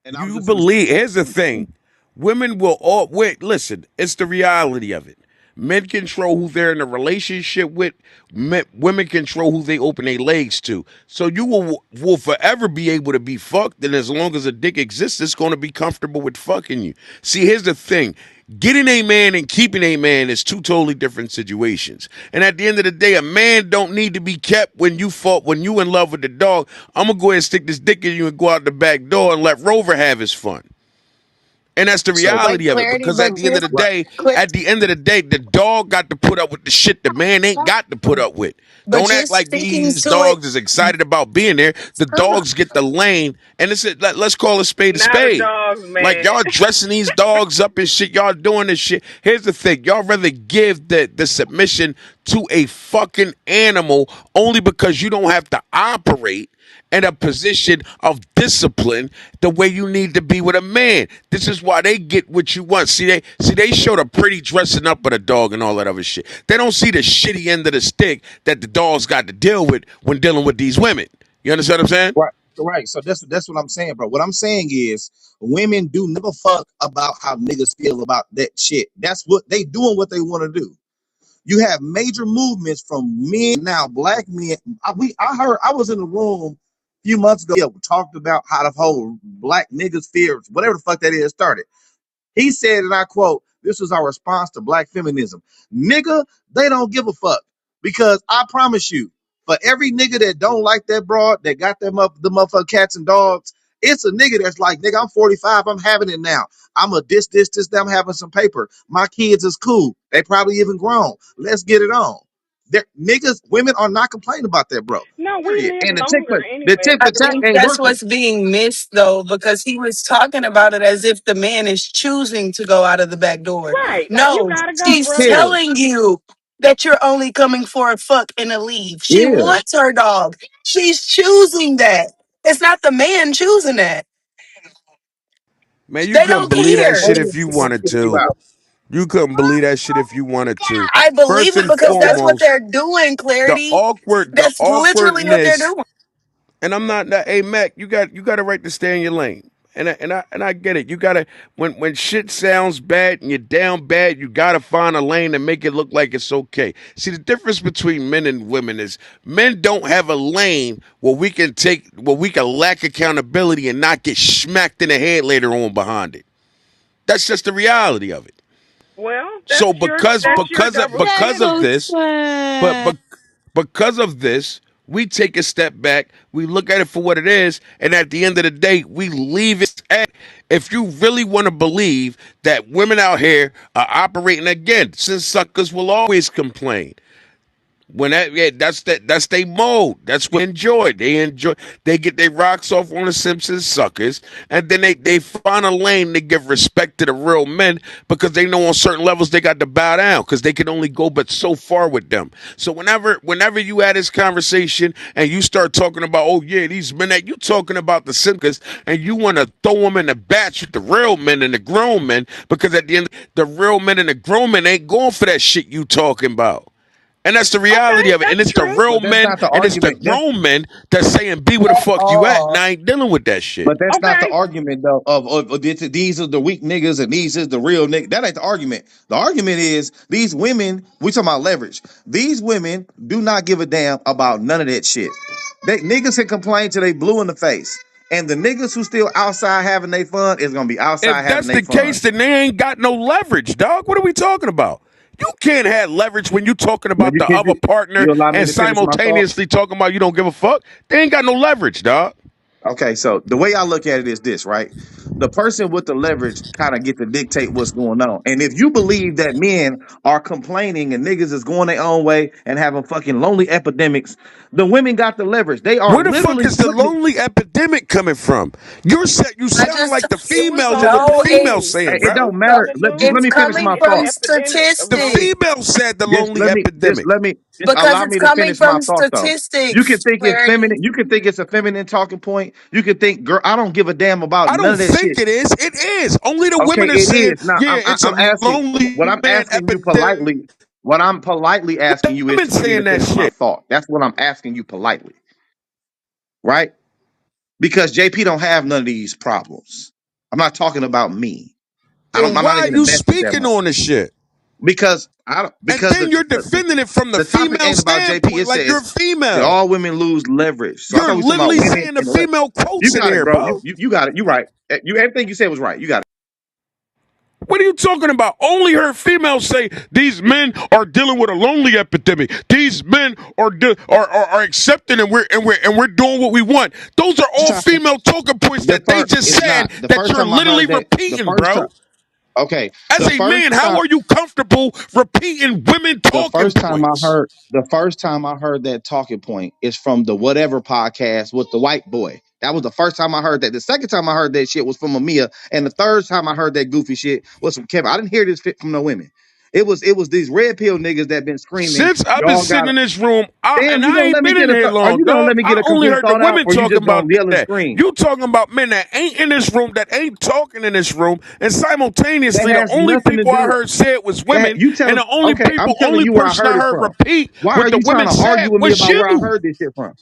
and I was You just gonna say, believe, here's the thing. Women will all wait, listen, it's the reality of it. Men control who they're in a relationship with. Women control who they open their legs to. So you will forever be able to be fucked, and as long as a dick exists, it's going to be comfortable with fucking you. See, here's the thing. Getting a man and keeping a man is two totally different situations. And at the end of the day, a man don't need to be kept when you in love with the dog. I'm gonna go ahead and stick this dick in you and go out the back door and let Rover have his fun. And that's the so Wait, reality of it. clarity, Because but here's right. clear, the dog got to put up with the shit the man ain't got to put up with. but Don't you're act like speaking these to it. dogs is excited about being there. The Hold on. dogs get the lane, and let's call a spade a Not a spade. dog, Like man. y'all dressing these dogs up and shit, y'all doing this shit. Here's the thing, y'all rather give the submission to a fucking animal only because you don't have to operate in a position of discipline the way you need to be with a man. This is why they get what you want. See they show the pretty dressing up of the dog and all that other shit. They don't see the shitty end of the stick that the dog's got to deal with when dealing with these women. You understand what I'm saying? Right. Right. So that's what I'm saying, bro. What I'm saying is women do never fuck about how niggas feel about that shit. That's what they doing what they want to do. You have major movements from men now, black men. I heard I was in the room a few months ago. Yeah, we talked about how the whole black niggas fear, whatever the fuck that is, started. He said, and I quote, this was our response to black feminism. Nigga, they don't give a fuck. Because I promise you, for every nigga that don't like that broad, that got them up the motherfucking cats and dogs, it's a nigga that's like, nigga, I'm 45, I'm having it now. I'm a this, I'm having some paper. My kids is cool. They probably even grown. Let's get it on. Niggas, women are not complaining about that, bro. No, we Period. live And longer the anyway. tick I for tack think ain't that's working. what's being missed though, because he was talking about it as if the man is choosing to go out of the back door. Right. Like you No, gotta go, she's brother. Yeah. telling you that you're only coming for a fuck and a leave. She Yeah. wants her dog. She's choosing that. It's not the man choosing that. Man, you They couldn't don't believe that care. shit if you wanted to. You couldn't believe that shit if you wanted to. I believe First it and because that's what foremost, they're doing, the Clarity. awkward, the That's literally what they're awkwardness. doing. And I'm not that. Hey Mac, you got a right to stay in your lane. And I get it. You gotta when shit sounds bad and you're down bad, you gotta find a lane and make it look like it's okay. See, the difference between men and women is men don't have a lane where we can lack accountability and not get smacked in the head later on behind it. That's just the reality of it. Well, So that's your double That's because standard. of so this, but sad. but because of this, we take a step back, we look at it for what it is, and at the end of the day, we leave it at. If you really want to believe that women out here are operating again, since suckers will always complain. When that yeah, that's their mode. That's what they enjoy. They get their rocks off on the Simpsons suckers, and then they find a lane to give respect to the real men because they know on certain levels they got to bow down because they can only go but so far with them. So whenever you had this conversation and you start talking about, oh yeah, these men that you talking about the Simpsons, and you want to throw them in the batch with the real men and the grown men because at the end the real men and the grown men ain't going for that shit you talking about. And that's the Okay, reality of it. And that's it's the true. real But that's men not the and it's the argument. grown men that's saying, be where the fuck you at. And Oh, I ain't dealing with that shit. But that's not the Okay. argument though. Of these are the weak niggas and these is the real niggas. That ain't the argument. The argument is these women. We talking about leverage. These women do not give a damn about none of that shit. They niggas can complain till they blue in the face, and the niggas who still outside having their fun is gonna be outside If having that's their the fun. case, then they ain't got no leverage, dog. What are we talking about? You can't have leverage when you talking But about the other partner you allow me and to finish my thought. simultaneously talking about you don't give a fuck. They ain't got no leverage, dog. Okay, so the way I look at it is this, right? The person with the leverage kind of get to dictate what's going on. And if you believe that men are complaining and niggas is going their own way and having fucking lonely epidemics, the women got the leverage. They are Where the fuck literally is the putting it. lonely epidemic coming from? You I sounding just like the told It was females and on what the the no. females news. Hey, saying, it bro. It don't was on matter. the Just let news. It's me It finish was coming my an from thought. epidemic of The lonely. statistics female said the lonely Just epidemic. let me just because allow it's me to coming finish my from thought though. You can statistics, think it's Clarity. feminine. You can think it's a feminine talking point. You can think, girl, I don't give a damn about I none don't of that think shit. it is. It is. Only the Okay, women are it saying, is. Now yeah, it's a I'm asking lonely what I'm man asking you epidemic. politely. What I'm politely asking you is Women for me to saying that finish my shit. thought. That's what I'm asking you politely, right? Because JP don't have none of these problems. I'm not talking about me. Then I'm why not are even you invested that speaking much on this shit? because I don't And because then you're defending it from the the topic female ain't about JP. standpoint It like you're says a that female. all women lose leverage. So I You're thought we were talking about literally women saying the and the leverage. female You quotes in got it, here, bro. bro. You got it. You right. You everything you said was right. You got it. What are you talking about? Only heard females say these men are dealing with a lonely epidemic. These men are accepting and we're doing what we want. Those are First all time, female talking points the that they first just it's said not the that first you're time I literally heard that. The repeating, first time. bro. Okay. As The a first man, how time are you comfortable repeating women the talking first time I points? heard the first time I heard that talking point is from the whatever podcast with the white boy. That was the first time I heard that. The second time I heard that shit was from Amia, and the third time I heard that goofy shit was from Kevin. I didn't hear this fit from no women. It was these red pill niggas that been screaming. Since I've been Y'all got sitting in this room, damn. and You I gonna let ain't me been in get a? here Are long, you gonna let dog. me get I a only complete heard the thought out, women or you talking just gonna about yell and that. scream? You talking about men that ain't in this room, that ain't talking in this room, and That simultaneously, the has only nothing to people I do. heard say it was That women, you and telling? the only Okay, I'm people, telling only you where I person heard I it heard from. repeat Why are what the you trying women to said argue with me was about where I you. heard this shit from?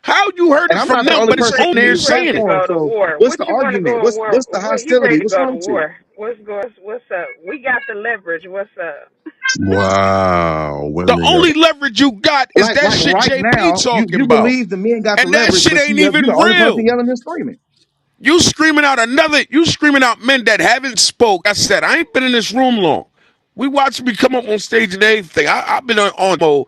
How you heard And it I'm from not the them, only but it's person on on You there these ready saying to it. platforms. go to So war? what's What the you want to argument? go in war? What's the What you hostility? ready to What's go to wrong with you? war? What's up? We got the leverage. What's up? Wow, The women, yo. only leverage you got is that Like shit right JP now, talking you about. believe the men got the And that leverage, shit but ain't you even the only person real. yelling and screaming. You screaming out men that haven't spoke. I said, I ain't been in this room long. We watched me come up on stage and everything. I've been on mode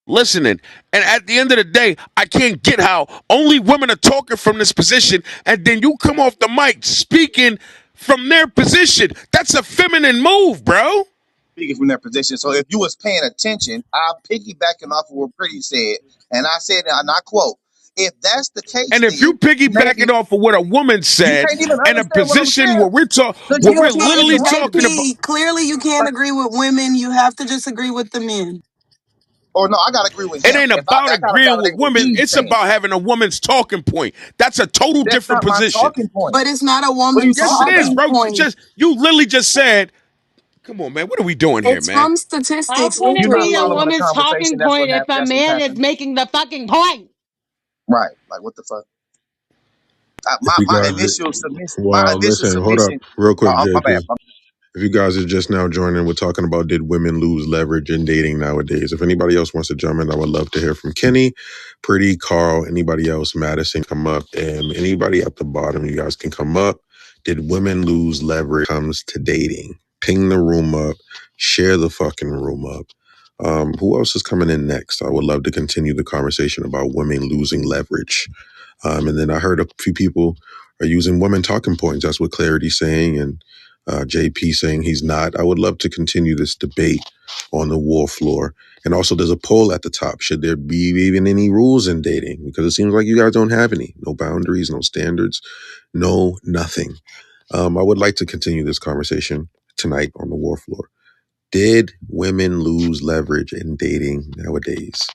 listening. And at the end of the day, I can't get how only women are talking from this position, and then you come off the mic speaking from their position. That's a feminine move, bro. Speaking from their position. So if you was paying attention, I'm piggybacking off of what Pretty said, and I said, and I quote, "If that's the case, And if you then piggyback it maybe off of what a woman you said can't even in a understand what I'm position saying because You you where we're don't stop can't, literally interrupting me. talking about JP. Clearly, you can't Like, agree with women. You have to just agree with the men. or no, I gotta agree with It him. ain't If I about gotta agreeing with validate what women. he's It's saying. about having a woman's talking point. That's a total That's different not my position. talking point. But it's not a What are you woman's Yes, it talking is, about? talking bro. point. You literally just said, "Come on, man. What are we doing here, It's man?" from How statistics, can You're it not be a following the Victoria. woman's conversation. talking point if a That's what's man is happening. making the fucking point? Right. Like what the fuck? If you My guys, initial submission. My well, initial listen, hold up, submission. real quick, My bad. JP. If you guys are just now joining, we're talking about did women lose leverage in dating nowadays. If anybody else wants to jump in, I would love to hear from Kenny, Pretty, Carl, anybody else, Madison, come up, and anybody at the bottom, you guys can come up. Did women lose leverage when it comes to dating? Ping the room up, share the fucking room up. Who else is coming in next? I would love to continue the conversation about women losing leverage. And then I heard a few people are using women talking points. That's what Clarity's saying, and JP saying he's not. I would love to continue this debate on the war floor. And also, there's a poll at the top. Should there be even any rules in dating? Because it seems like you guys don't have any. No boundaries, no standards, no nothing. I would like to continue this conversation tonight on the war floor. Did women lose leverage in dating nowadays?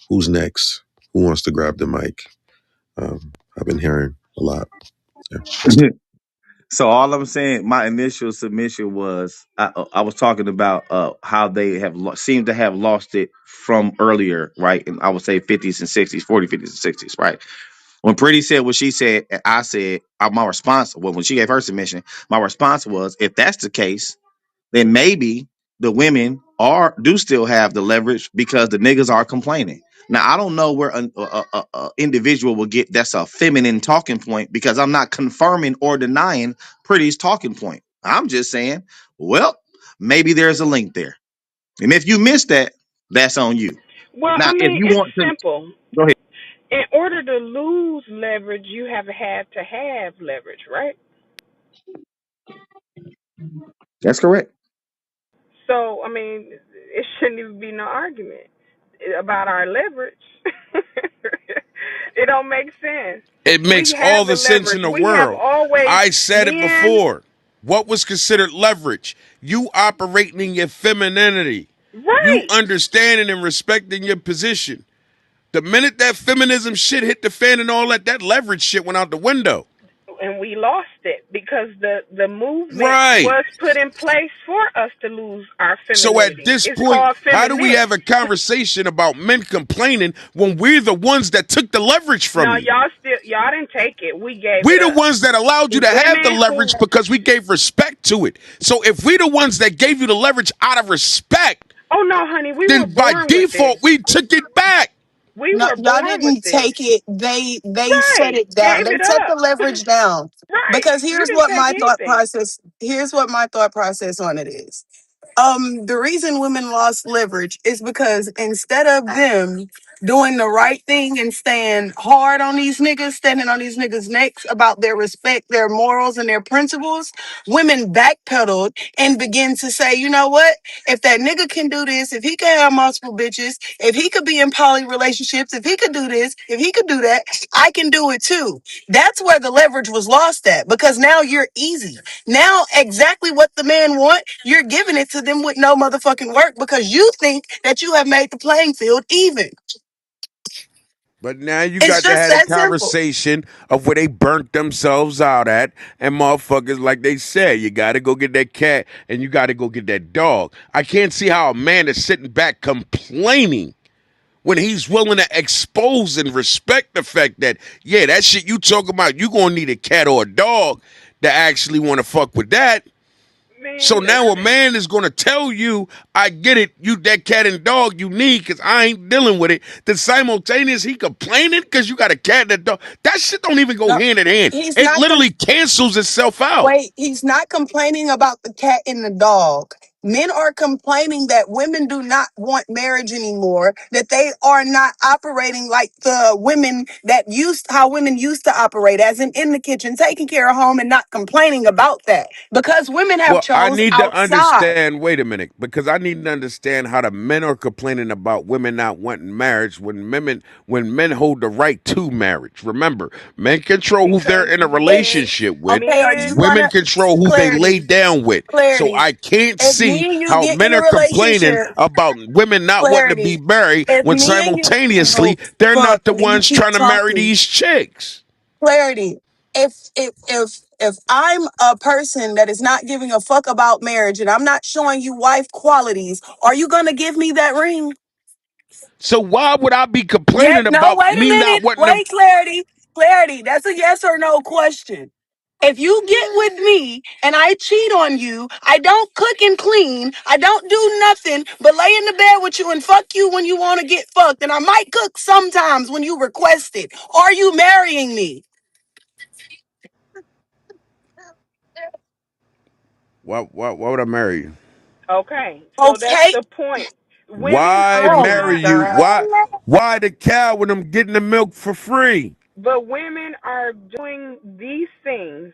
Who's next? Who wants to grab the mic? I've been hearing a lot. Yeah. So all I'm saying, my initial submission was I was talking about how they have seemed to have lost it from earlier, right? And I would say 50s and 60s, 40s, 50s and 60s, right? When Pretty said what she said, and I said my response. Well, when she gave her submission, my response was, if that's the case, then maybe the women do still have the leverage because the niggas are complaining. Now I don't know where an individual will get that's a feminine talking point because I'm not confirming or denying Pretty's talking point. I'm just saying, well, maybe there's a link there, and if you missed that, that's on you. Well, Now, I if mean, you it's want to simple. go ahead, In order to lose leverage, you have had to have leverage, right? that's correct. So, I mean, it shouldn't even be no argument about our leverage. It don't make sense. It makes We all have the the sense leverage. in the We have world. always I said it men, before. What was considered leverage? You operating in your femininity. You right? understanding and respecting your position. The minute that feminism shit hit the fan and all that, that leverage shit went out the window. And we lost it because the movement Right. was put in place for us to lose our So at femininity. this It's point, called how do we feminist. have a conversation about men complaining when we're the ones that took the leverage from No, you? y'all didn't take it. We gave it We're the up. ones that allowed you to have the Women leverage who because we gave respect to it. So if we're the ones that gave you the leverage out of respect, Oh no, honey, we were then by born with this. default we took it back. We No, were y'all born with didn't this. take it. They shut Right. it down. Gave They it took the up. leverage down. Right. Because You here's didn't what take my thought anything. process. Here's what my thought process on it is. The reason women lost leverage is because instead of them doing the right thing and staying hard on these niggas, standing on these niggas' necks about their respect, their morals, and their principles, women backpedaled and began to say, you know what? If that nigga can do this, if he can have multiple bitches, if he could be in poly relationships, if he could do this, if he could do that, I can do it too. That's where the leverage was lost at because now you're easy. Now, exactly what the man want, you're giving it to them with no motherfucking work because you think that you have made the playing field even. But now you It's got to just have a that simple. conversation of where they burnt themselves out at, and motherfuckers, like they said, you got to go get that cat and you got to go get that dog. I can't see how a man is sitting back complaining when he's willing to expose and respect the fact that, yeah, that shit you talking about, you gonna need a cat or a dog to actually want to fuck with that. So Man, now a listen. man is gonna tell you, I get it, you that cat and dog you need because I ain't dealing with it. Then simultaneous he complaining because you got a cat and a dog. That shit don't even go No, hand in hand. he's It not. literally cancels itself out. Wait, he's not complaining about the cat and the dog. Men are complaining that women do not want marriage anymore, that they are not operating like the women that how women used to operate, as in the kitchen, taking care of home and not complaining about that. Because women have Well, I chose need to outside. understand, wait a minute, because I need to understand how the men are complaining about women not wanting marriage when men hold the right to marriage. Remember, men control who they're Because in a If relationship with. okay, are you men, Women gonna control who they lay clarity, down with. So clarity? I can't If see me and you how get in men a are complaining relationship, about women not wanting to be clarity. married If when me and you, oh simultaneously they're fuck, not the and then you ones keep trying to marry talking. these chicks. Clarity. If I'm a person that is not giving a fuck about marriage and I'm not showing you wife qualities, are you gonna give me that ring? So why would I be Yeah, complaining no, about wait a me not minute. wanting to? Wait, clarity. Clarity. That's a yes or no question. If you get with me and I cheat on you, I don't cook and clean, I don't do nothing but lay in the bed with you and fuck you when you want to get fucked, and I might cook sometimes when you request it. Are you marrying me? Why would I marry you? Okay, so that's Okay. the point. Women Why are Oh my marry not, you? God. Why the cow when I'm getting the milk for free? but women are doing these things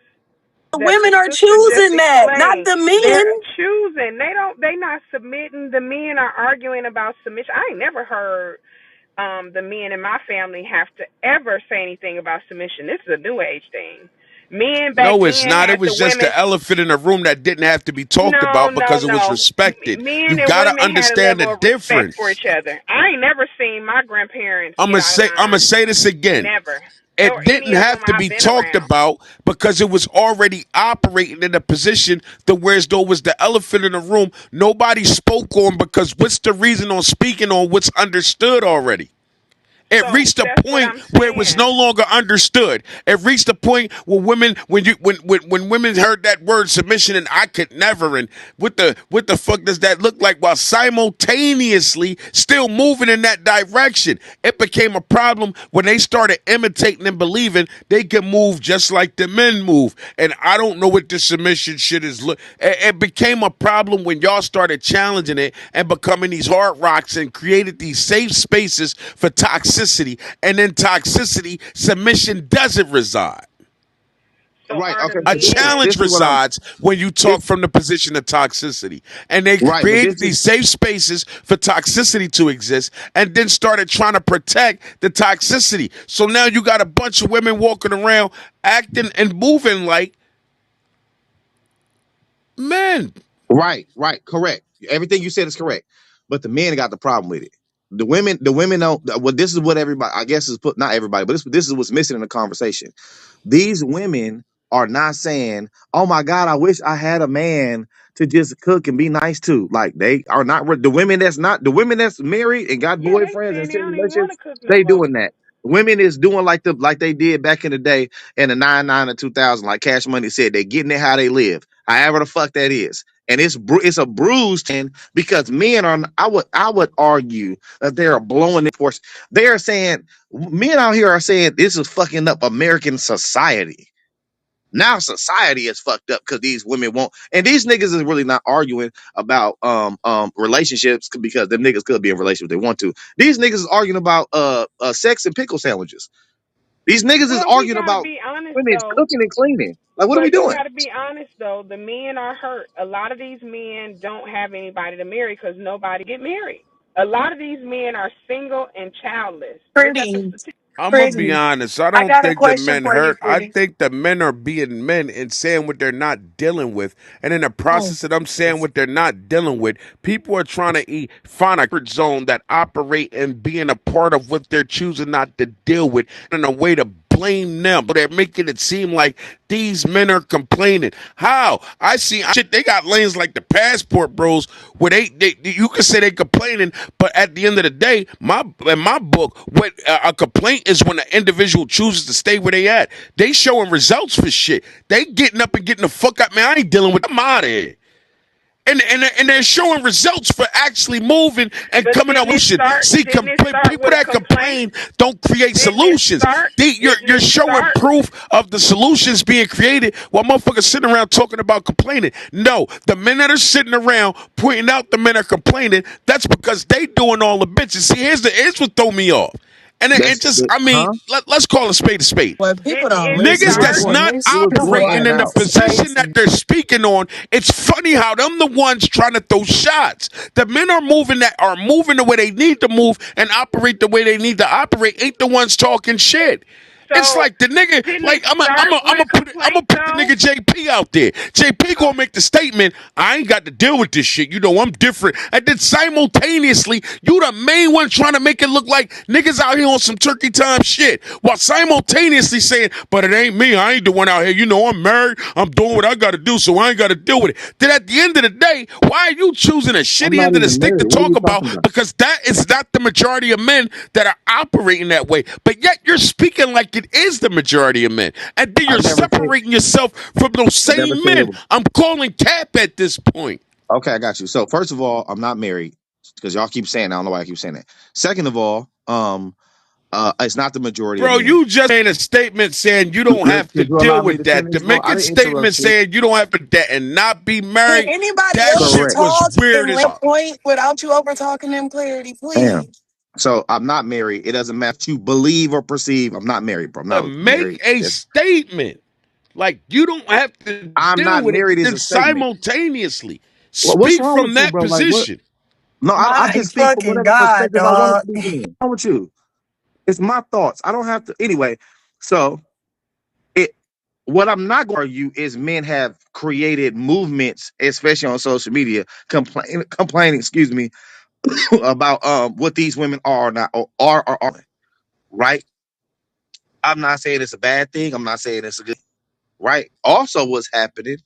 The that the women are sister just choosing that, not explained. the They're men. choosing. They not submitting. The men are arguing about submission. I ain't never heard the men in my family have to ever say anything about submission. This is a new age thing. Men back No, it's then not. It had the was just women. the elephant in the room that didn't have to be talked No, about no, because it was no. respected. You Men and gotta women had a understand the level of respect for difference. each other. I ain't never seen my grandparents I'm get gonna out of say I'm gonna line. say this again. Never. Or It any didn't of them have to I've be been talked around. about because it was already operating in a position to where as though it was the elephant in the room. Nobody spoke on because what's the reason on speaking on what's understood already? It So reached a that's what point I'm where it was no saying. longer understood. It reached a point where women, when women heard that word submission, and I could never, and what the fuck does that look like? While simultaneously still moving in that direction, it became a problem when they started imitating and believing they could move just like the men move. And I don't know what the submission shit is. It became a problem when y'all started challenging it and becoming these hard rocks and created these safe spaces for toxicity. And in toxicity, submission doesn't reside. So Right. are the Okay. A So this is men this challenge is what I'm resides when you this talk from the position of toxicity. And they right, but created this is these safe spaces for toxicity to exist and then started trying to protect the toxicity. So now you got a bunch of women walking around acting and moving like men. right, correct. Everything you said is correct. But the men got the problem with it. The women don't well, this is what everybody I guess is put not everybody, but this is what's missing in the conversation. These women are not saying, "Oh my God, I wish I had a man to just cook and be nice to." Like they are not the women that's married and got yeah, they boyfriends and saying they serious don't even want relationships. to cook no They more. doing that. Women is doing like they did back in the day in the 99 and 2000. Like Cash Money said, they getting it how they live, however the fuck that is. And it's a bruised thing because men are. I would argue that they are blowing it. They are saying men out here are saying this is fucking up American society. Now society is fucked up because these women won't, and these niggas is really not arguing about relationships because them niggas could be in relationships if they want to. These niggas is arguing about sex and pickle sandwiches. These niggas is Well, we arguing gotta about be honest women though. cooking and cleaning. Like what are we But you doing? got to be honest though. The men are hurt. A lot of these men don't have anybody to marry because nobody get married. A lot of these men are single and childless. Look at the Pretty, statistics. I'm gonna be pretty. honest. I I don't got a think the question men for you, hurt. I pretty. think the men are being men and saying what they're not dealing with. And in the Oh, process of them saying what they're not dealing with, people are trying to find a comfort zone that operate and being a part of what they're choosing not to deal with in a way to blame them. But they're making it seem like these men are complaining. How? I see shit. They got lanes like the passport bros where they you can say they complaining, but at the end of the day, in my book, what a complaint is when an individual chooses to stay where they at. They showing results for shit. They getting up and getting the fuck up. Man, I ain't dealing with. I'm out of here. And they're showing results for actually moving and But coming up didn't with it shit. start? See, Didn't it start people with a that complaint? complain don't create Didn't it solutions. start? You're Didn't you're it showing start? proof of the solutions being created while motherfuckers sitting around talking about complaining. No, the men that are sitting around pointing out the men are complaining, that's because they doing all the bitches. See, here's what throw me off. And it That's just, I mean, huh? let's call a spade a spade. well, people Didn't don't it listen. Niggas This that's start? boy, not this You was going boy in operating and in the out. is position that crazy. they're speaking on, it's funny how them the ones trying to throw shots. The men are moving the way they need to move and operate the way they need to operate, ain't the ones talking shit. It's So like the nigga, didn't like it start with a I'm complaint gonna put the though? nigga JP out there. JP gonna make the statement. I ain't got to deal with this shit. You know I'm different. And then simultaneously, you the main one trying to make it look like niggas out here on some turkey time shit, while simultaneously saying, "But it ain't me. I ain't the one out here. You know I'm married. I'm doing what I got to do, so I ain't got to deal with it." Then at the end of the day, why are you choosing a I'm shitty not end of the even stick to married. What are talk you about? talking about? Because that is not the majority of men that are operating that way. But yet you're speaking like it is the majority of men. And then I you're never said. separating yourself from those I never same said it men. was. I'm calling cap at this point. Okay, I got you. So first of all, I'm not married because y'all keep saying. I don't know why I keep saying that. Second of all, it's not the majority of Bro, men. you just made a statement saying you don't Let have to Could you deal allow me with to that. To finish, bro? make I a didn't interrupt statement you. saying you don't have to that and not be Can married, anybody that else shit Correct. was talk weird and as let fuck. point without you over talking them? Clarity, Damn. please. So I'm not married. It doesn't matter what you believe or perceive. I'm not married, bro. I'm To not make married. a statement. Like you don't have to I'm deal not with it. married is Then a statement. simultaneously What's speak wrong from with you, that bro? Like what? position. No, I My can speak from fucking whatever God, perspective I want to dog. speak in. What's wrong with you? It's my thoughts. I don't have to. Anyway, so it. What I'm not going to argue is men have created movements, especially on social media, complaining, excuse me, about what these women are or not or aren't. Right? I'm not saying it's a bad thing. I'm not saying it's a good thing, right. Also, what's happening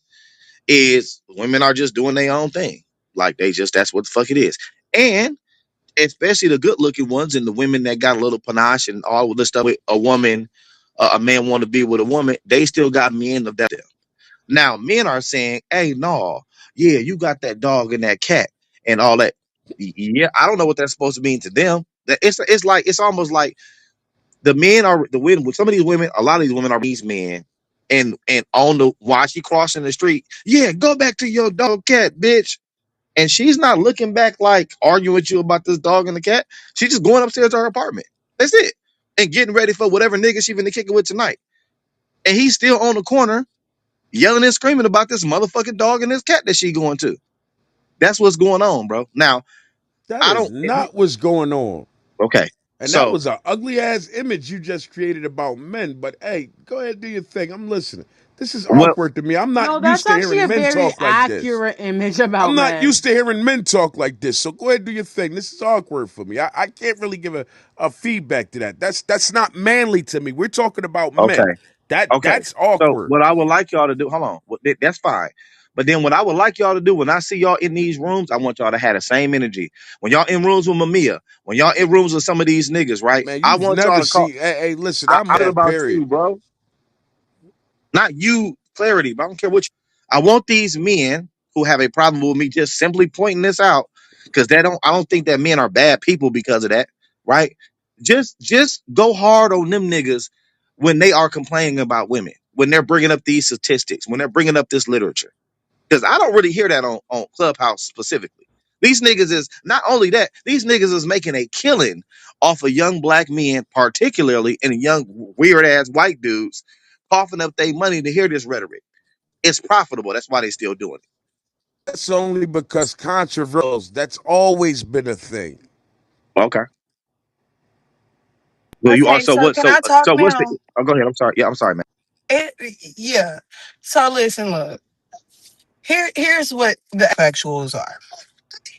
is women are just doing their own thing. Like they just that's what the fuck it is. And especially the good looking ones and the women that got a little panache and all of this stuff with a woman, a man want to be with a woman, they still got men of that. Now men are saying, hey, no, yeah, you got that dog and that cat and all that. Yeah, I don't know what that's supposed to mean to them. That it's like it's almost like the men are the women. Some of these women, a lot of these women are these men, and on the while she crossing the street, yeah, go back to your dog cat, bitch. And she's not looking back like arguing with you about this dog and the cat. She's just going upstairs to her apartment. That's it. And getting ready for whatever nigga she finna kick it with tonight. And he's still on the corner yelling and screaming about this motherfucking dog and this cat that she going to. That's what's going on, bro. Now, That I is don't. not what's going on. Okay. And that So was an ugly ass image you just created about men. But hey, go ahead, do your thing. I'm listening. This is what awkward to me. I'm not No, that's used to actually hearing a men very talk like this. accurate image I'm about not men. used to hearing men talk like this. So go ahead and do your thing. This is awkward for me. I can't really give a feedback to that. That's not manly to me. We're talking about okay. men. Okay. That's So awkward. what I would like y'all to do, hold on. That's fine. But then what I would like y'all to do when I see y'all in these rooms, I want y'all to have the same energy. When y'all in rooms with Mamiya, when y'all in rooms with some of these niggas, right? Man, I you've want y'all never to call. seen hey, listen, I'm I that about period. you, bro. Not you, clarity, but I don't care what I want these men who have a problem with me just simply pointing this out because I don't think that men are bad people because of that, right? Just go hard on them niggas when they are complaining about women, when they're bringing up these statistics, when they're bringing up this literature. Because I don't really hear that on Clubhouse specifically. These niggas is not only that, these niggas is making a killing off of young black men, particularly and young weird ass white dudes, coughing up their money to hear this rhetoric. It's profitable. That's why they still doing That's only because controversial. That's always been a thing. it. Okay. Well, you are Okay, so can I talk so what's the? now? Oh, go ahead. I'm sorry. Yeah, I'm sorry, man. It, yeah. So listen, look. Here's what the factuals are.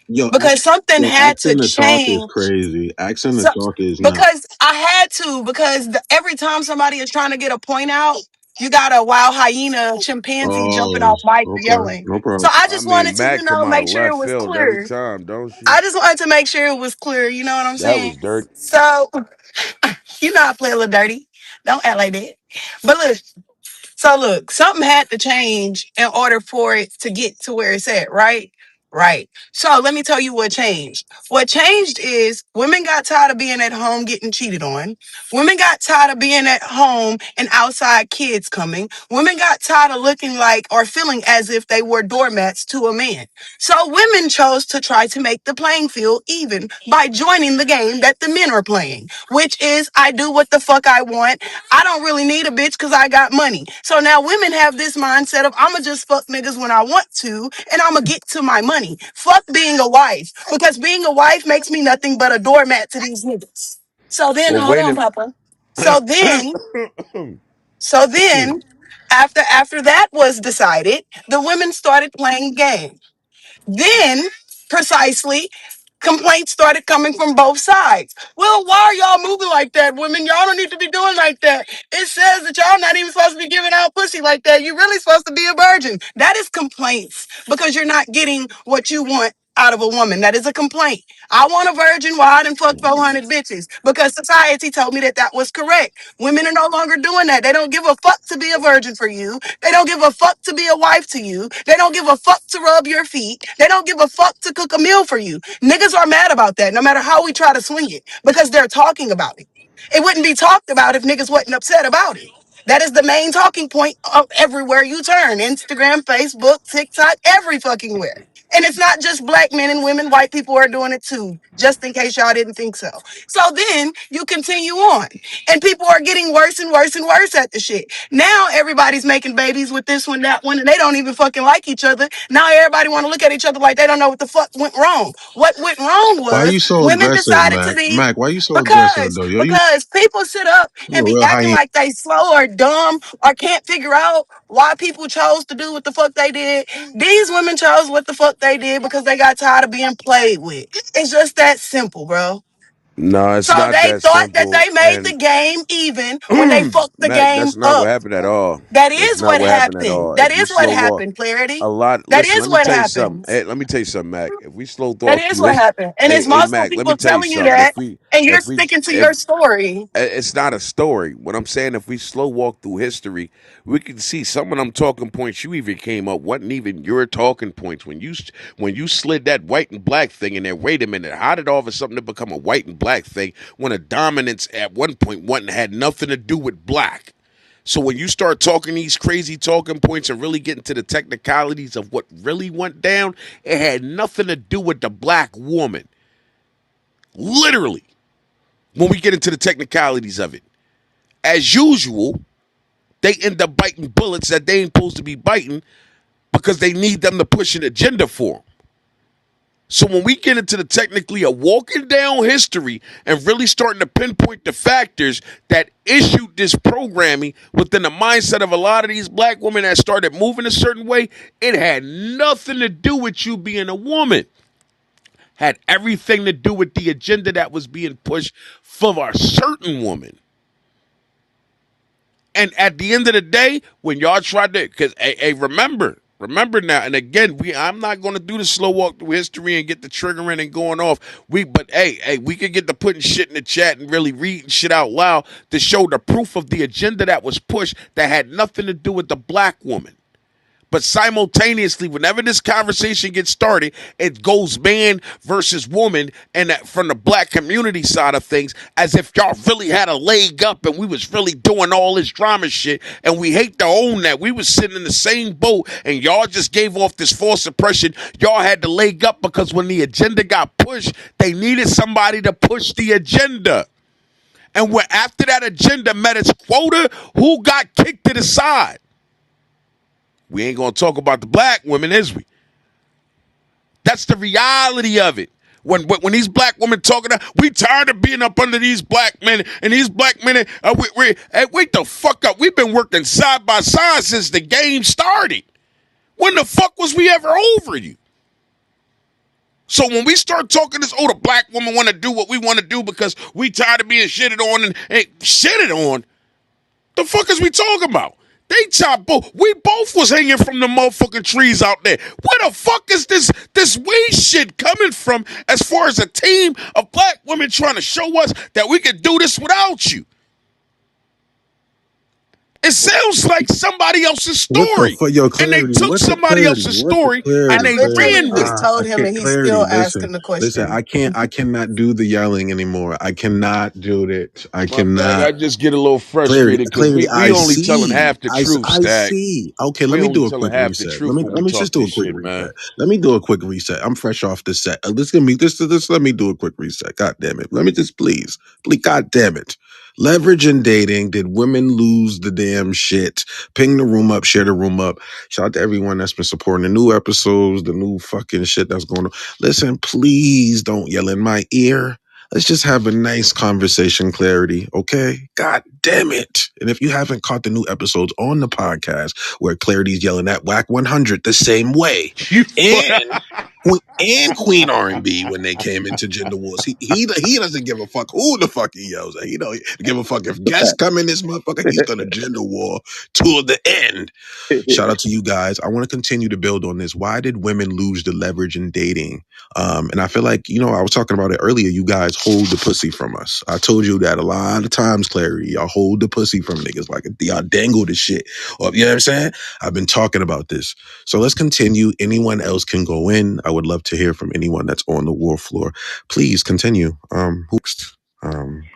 Yo, Because something had to accent to talk is change. crazy. Accent to So talk is not. because I had to, because every time somebody is trying to get a point out, you got a wild hyena chimpanzee jumping Oh, off mic okay, yelling. no So problem. I I just mean, wanted to, Mac come out make of sure it left was field every clear. time, don't she? I just wanted to make sure it was clear. You know what I'm That saying? was dirty. So you know I play a little dirty. Don't act like that. But look, so look, something had to change in order for it to get to where it's at, right? Right. So let me tell you what changed. What changed is women got tired of being at home getting cheated on. Women got tired of being at home and outside kids coming. Women got tired of looking like or feeling as if they were doormats to a man. So women chose to try to make the playing field even by joining the game that the men are playing, which is I do what the fuck I want. I don't really need a bitch because I got money. So now women have this mindset of I'ma just fuck niggas when I want to and I'ma get to my money. Fuck being a wife because being a wife makes me nothing but a doormat to these niggas. So then Well, hold wait on, a Papa. So then, so Hmm. then, after that was decided, the women started playing games. Then, precisely, complaints started coming from both sides. Well, why are y'all moving like that, women? Y'all don't need to be doing like that. It says that y'all not even supposed to be giving out pussy like that. You really supposed to be a virgin. That is complaints because you're not getting what you want out of a woman. That is a complaint. I want a virgin while I done fucked 400 bitches because society told me that that was correct. Women are no longer doing that. They don't give a fuck to be a virgin for you. They don't give a fuck to be a wife to you. They don't give a fuck to rub your feet. They don't give a fuck to cook a meal for you. Niggas are mad about that no matter how we try to swing it because they're talking about it. It wouldn't be talked about if niggas wasn't upset about it. That is the main talking point of everywhere you turn. Instagram, Facebook, TikTok, every fucking where. And it's not just black men and women, white people are doing it too, just in case y'all didn't think so. So then you continue on, and people are getting worse and worse and worse at the shit. Now everybody's making babies with this one, that one, and they don't even fucking like each other. Now everybody want to look at each other like they don't know what the fuck went wrong. What went wrong Why are was you so women aggressive, decided to Mac? be Mac, why are you so aggressive because though? Yo, because people sit up you and a be real acting hyena. like they slow or dumb or can't figure out why people chose to do what the fuck they did. These women chose what the fuck they did because they got tired of being played with. It's just that simple, bro. No, So it's not they that thought that simple. they made And the game even when they fucked the Mac, game that's not what up. happened at all. That That's is not what what happened at happened. all. That If we is what slow walk happened, Clarity. a lot, That listen, is let me what tell you something. happens. Hey, let me tell you something, Mac. If we slow That walk is through what his, happened. And it's hey, multiple Mac, let me people tell you telling you something. that, and you're If we, sticking to if your story. it's not a story. What I'm saying, if we slow walk through history, we can see some of them talking points you even came up wasn't even your talking points when you slid that white and black thing in there. Wait a minute, how did all of a sudden it become a white and black thing when a dominance at one point wasn't had nothing to do with black? So when you start talking these crazy talking points and really getting to the technicalities of what really went down, it had nothing to do with the black woman. Literally, when we get into the technicalities of it. As usual, they end up biting bullets that they ain't supposed to be biting because they need them to push an agenda for them. So when we get into the technically of walking down history and really starting to pinpoint the factors that issued this programming within the mindset of a lot of these black women that started moving a certain way, it had nothing to do with you being a woman. Had everything to do with the agenda that was being pushed for a certain woman. And at the end of the day, when y'all tried to, because hey, remember now, and again, I'm not going to do the slow walk through history and get the triggering and going off. But hey, we could get to putting shit in the chat and really reading shit out loud to show the proof of the agenda that was pushed that had nothing to do with the black woman. But simultaneously, whenever this conversation gets started, it goes man versus woman, and that from the black community side of things, as if y'all really had a leg up and we was really doing all this drama shit. And we hate to own that. We was sitting in the same boat, and y'all just gave off this false impression. Y'all had the leg up because when the agenda got pushed, they needed somebody to push the agenda. And when after that agenda met its quota, who got kicked to the side? We ain't gonna talk about the black women, is we? That's the reality of it. When these black women talking, we tired of being up under these black men, and these black men, hey, wake the fuck up. We've been working side by side since the game started. When the fuck was we ever over you? So when we start talking this, the black woman want to do what we want to do because we tired of being shitted on and shitted on, the fuck is we talking about? They chop both. We both was hanging from the motherfucking trees out there. Where the fuck is this weed shit coming from as far as a team of black women trying to show us that we can do this without you? It sounds like somebody else's What the story. fuck, yo, And they clarity? took What the somebody clarity? else's What the story I and clarity? they Clarity? literally ran with just it. I told him, can't. and he's Clarity. still Listen, asking the listen. question. I cannot do the yelling anymore. I cannot do it. I My bad. cannot. I just get a little Clarity, frustrated because clarity. we I only telling see. half the truth, I Stack. see. Okay, let We me only do a telling quick half the reset. truth when we Let me talk just do this a quick shit, reset. man. Let me do a quick reset. I'm fresh off the set. This gonna be this. Let me do a quick reset. God damn it. Let me just please. God damn it. Leverage and dating. Did women lose the damn shit? Ping the room up. Share the room up. Shout out to everyone that's been supporting the new episodes, the new fucking shit that's going on. Listen, please don't yell in my ear. Let's just have a nice conversation, clarity, okay? God damn it. And if you haven't caught the new episodes on the podcast where Clarity's yelling at Whack 100 the same way, You and Queen R&B when they came into Gender Wars, he doesn't give a fuck who the fuck he yells at. He don't give a fuck if guests come in this motherfucker. He's gonna gender war to the end. Shout out to you guys. I want to continue to build on this. Why did women lose the leverage in dating? And I feel like, I was talking about it earlier. You guys hold the pussy from us. I told you that a lot of times, Clary. Y'all hold the pussy from niggas. Like, y'all dangle the shit. Or, you know what I'm saying? I've been talking about this. So let's continue. Anyone else can go in. I would love to hear from anyone that's on the war floor. Please continue. Who's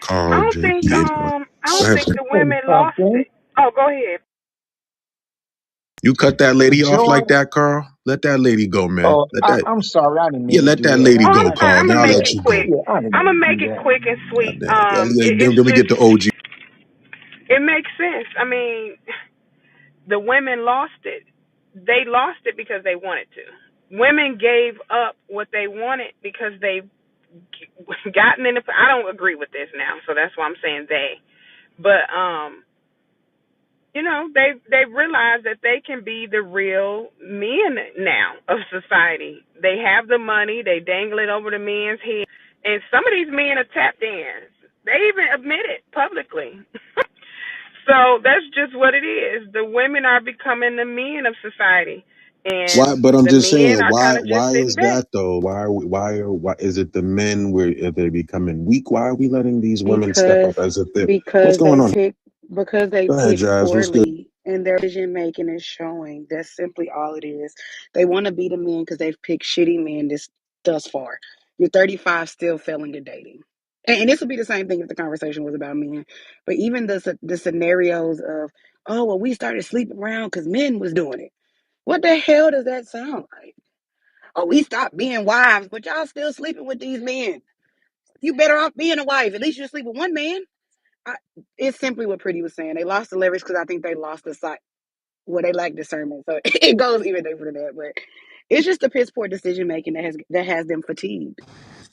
Carl, JP, anyone. I Go don't ahead. think the women lost it. Oh, go ahead. You cut that lady off like that, Carl. Let that lady go, man. Let that. I'm sorry, I didn't mean Yeah, to let do that that. lady Oh, go, I'm sorry. Carl. I'm gonna Now I'll make let it you quick. go. Yeah, I didn't I'm mean gonna to make do it that. quick and God sweet. damn. Yeah, It's then we get just the OG. it makes sense. I mean, the women lost it. They lost it because they wanted to. Women gave up what they wanted because they've gotten in the. I don't agree with this now, so that's why I'm saying they. But they realize that they can be the real men now of society. They have the money, they dangle it over the men's head, and some of these men are tap dancers. They even admit it publicly. So that's just what it is. The women are becoming the men of society, Why? and But I'm the just saying, men are kind why? of just Why sitting is back. that though? Why is it the men where are they becoming weak? Why are we letting these women step up because as if they're? What's because going they on? pick because they Go ahead, pick Jazz. What's good? poorly and their decision making is showing. That's simply all it is. They want to be the men because they've picked shitty men this thus far. You're 35 still failing at dating. And this would be the same thing if the conversation was about men. But even the scenarios of, oh well, we started sleeping around because men was doing it. What the hell does that sound like? Oh, we stopped being wives, but y'all still sleeping with these men. You better off being a wife. At least you sleep with one man. I, it's simply what Pretty was saying. They lost the leverage because I think they lost the sight. Well, they lack discernment, so it goes even deeper than that. But it's just the piss poor decision making that has them fatigued.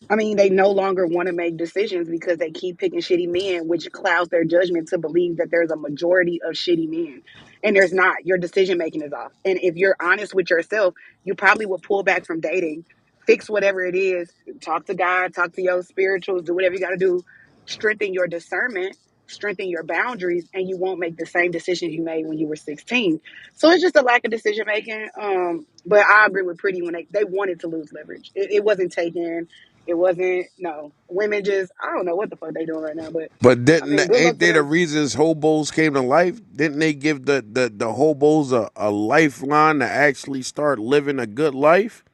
I mean, they no longer want to make decisions because they keep picking shitty men, which clouds their judgment to believe that there's a majority of shitty men. And there's not. Your decision making is off. And if you're honest with yourself, you probably will pull back from dating, fix whatever it is, talk to God, talk to your spirituals, do whatever you got to do, strengthen your discernment, strengthen your boundaries, and you won't make the same decisions you made when you were 16. So it's just a lack of decision making. But I agree with Pretty when they wanted to lose leverage. It wasn't taken. It wasn't, no. Women just, I don't know what the fuck they doing right now, but But I didn't mean, good luck ain't to they the them. reasons hobos came to life? Didn't they give the hobos a lifeline to actually start living a good life?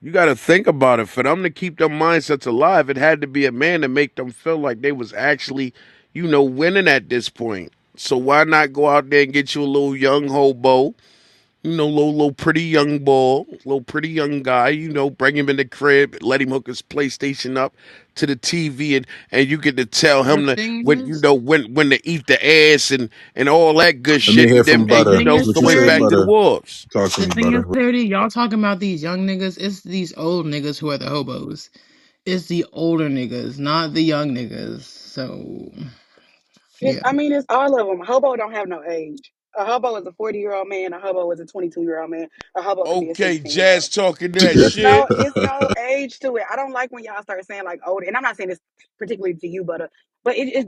You got to think about it. For them to keep their mindsets alive, it had to be a man to make them feel like they was actually, winning at this point. So why not go out there and get you a little young hobo, little pretty young boy, little pretty young guy, bring him in the crib, let him hook his PlayStation up to the TV, and you get to tell The him to thing when is, when to eat the ass and all that good Let me shit, hear and from then the Butter. thing is, What you throw him say, back Clarity. to the Butter? wolves. Talk to The me, thing is, Butter. Clarity. Y'all talking about these young niggas? It's these old niggas who are the hobos. It's the older niggas, not the young niggas. So yeah. It's all of them. A hobo don't have no age. A hobo is a 40-year-old man. A hobo is a 22-year-old man. A hobo can be a Okay, 16-year-old. Jazz talking that It's shit. no age to it. I don't like when y'all start saying like older, and I'm not saying this particularly to you, but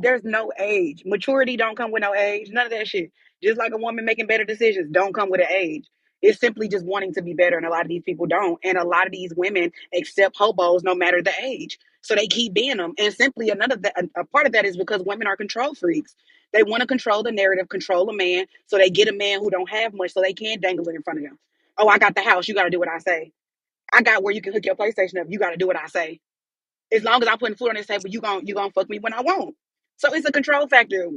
there's no age. Maturity don't come with no age. None of that shit. Just like a woman making better decisions don't come with an age. It's simply just wanting to be better, and a lot of these people don't. And a lot of these women accept hobos no matter the age, so they keep being them. And simply a part of that is because women are control freaks. They want to control the narrative, control a man, so they get a man who don't have much, so they can't dangle it in front of them. Oh, I got the house. You got to do what I say. I got where you can hook your PlayStation up. You got to do what I say. As long as I'm putting food on this table, you gonna fuck me when I want. So it's a control factor.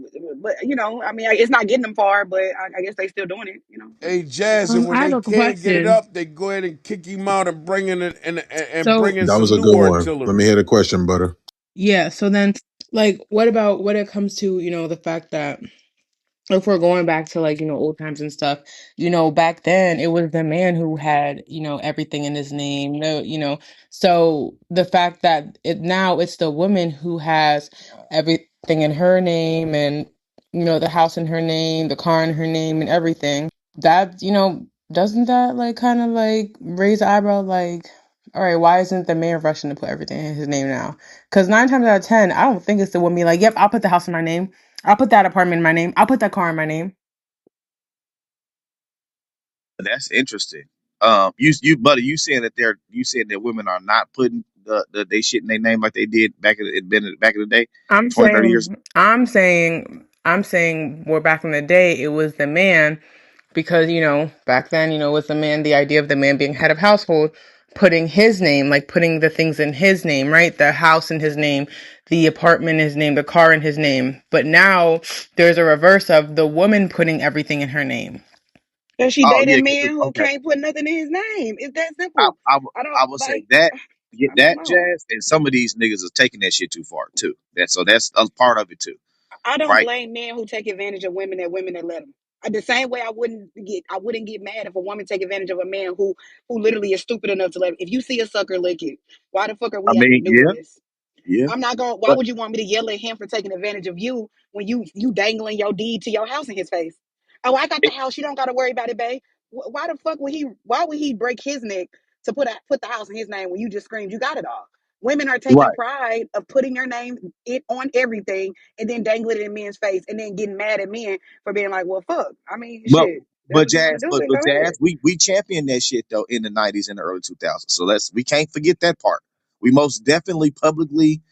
But it's not getting them far. But I guess they still doing it. But Hey, Jazz, and when I have they a can't get it question. up, they go ahead and kick him out and bring in and bring So in That was some a new good one. Let me artillery. hear the question, Butter. yeah, so then like what about when it comes to, the fact that if we're going back to like, old times and stuff, back then it was the man who had, everything in his name. No, so the fact that now it's the woman who has everything in her name and, the house in her name, the car in her name and everything. That, doesn't that like kind of like raise the eyebrow like, all right, why isn't the man rushing to put everything in his name now? Because 9 times out of 10, I don't think it's the woman be like, yep, I'll put the house in my name. I'll put that apartment in my name. I'll put that car in my name. That's interesting. Buddy, you saying that you saying that women are not putting they shit in their name like they did back in the day, I'm 20, 30 years. saying, I'm saying, I'm saying, well, back in the day, it was the man because, back then, it was the man, the idea of the man being head of household, putting his name, like putting the things in his name, right? The house in his name, the apartment in his name, the car in his name. But now there's a reverse of the woman putting everything in her name. Cause she Oh yeah, dating men who okay. can't put nothing in his name. It's that I, simple. I, w- I don't I will say like. that get I don't that know. jazz, and some of these niggas are taking that shit too far too. That's a part of it too, I don't right? blame men who take advantage of women that let them. The same way I wouldn't get mad if a woman take advantage of a man who literally is stupid enough to let him. If you see a sucker, lick it. Why the fuck are I we having to mean, do yeah, this? yeah, I'm not going. Why but would you want me to yell at him for taking advantage of you when you dangling your deed to your house in his face? Oh, I got the it, house. You don't got to worry about it, babe. Why the fuck would he? Why would he break his neck to put the house in his name when you just screamed you got it all? Women are taking right, pride of putting your name it on everything and then dangling it in men's face and then getting mad at men for being like, well, fuck. I mean, but shit. That's what you want to do. Then but go ahead. jazz, we championed that shit though in the '90s and the early 2000s. So we can't forget that part. We most definitely publicly,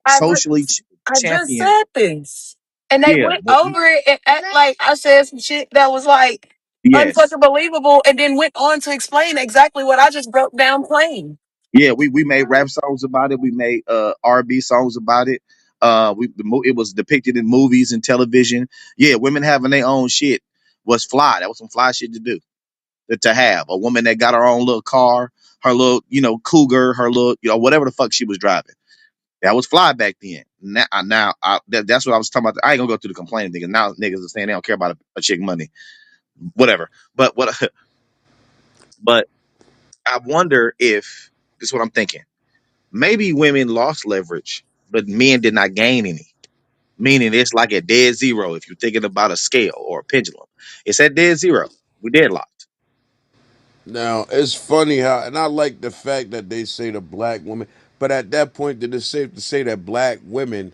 I just, socially I just championed. said this. And they Yeah, went but over it and act like I said some shit that was like yes, unfucking believable and then went on to explain exactly what I just broke down plain. yeah, we made rap songs about it. We made R&B songs about it. It was depicted in movies and television. Yeah, women having their own shit was fly. That was some fly shit to do. To have a woman that got her own little car, her little Cougar, her little whatever the fuck she was driving. That was fly back then. That's what I was talking about. I ain't gonna go through the complaining thing. Now niggas are saying they don't care about a chick money, whatever. But what? But I wonder if this is what I'm thinking. Maybe women lost leverage, but men did not gain any. Meaning it's like a dead zero if you're thinking about a scale or a pendulum. It's at dead zero. We deadlocked. Now it's funny how, and I like the fact that they say the black woman, but at that point, it is safe to say that black women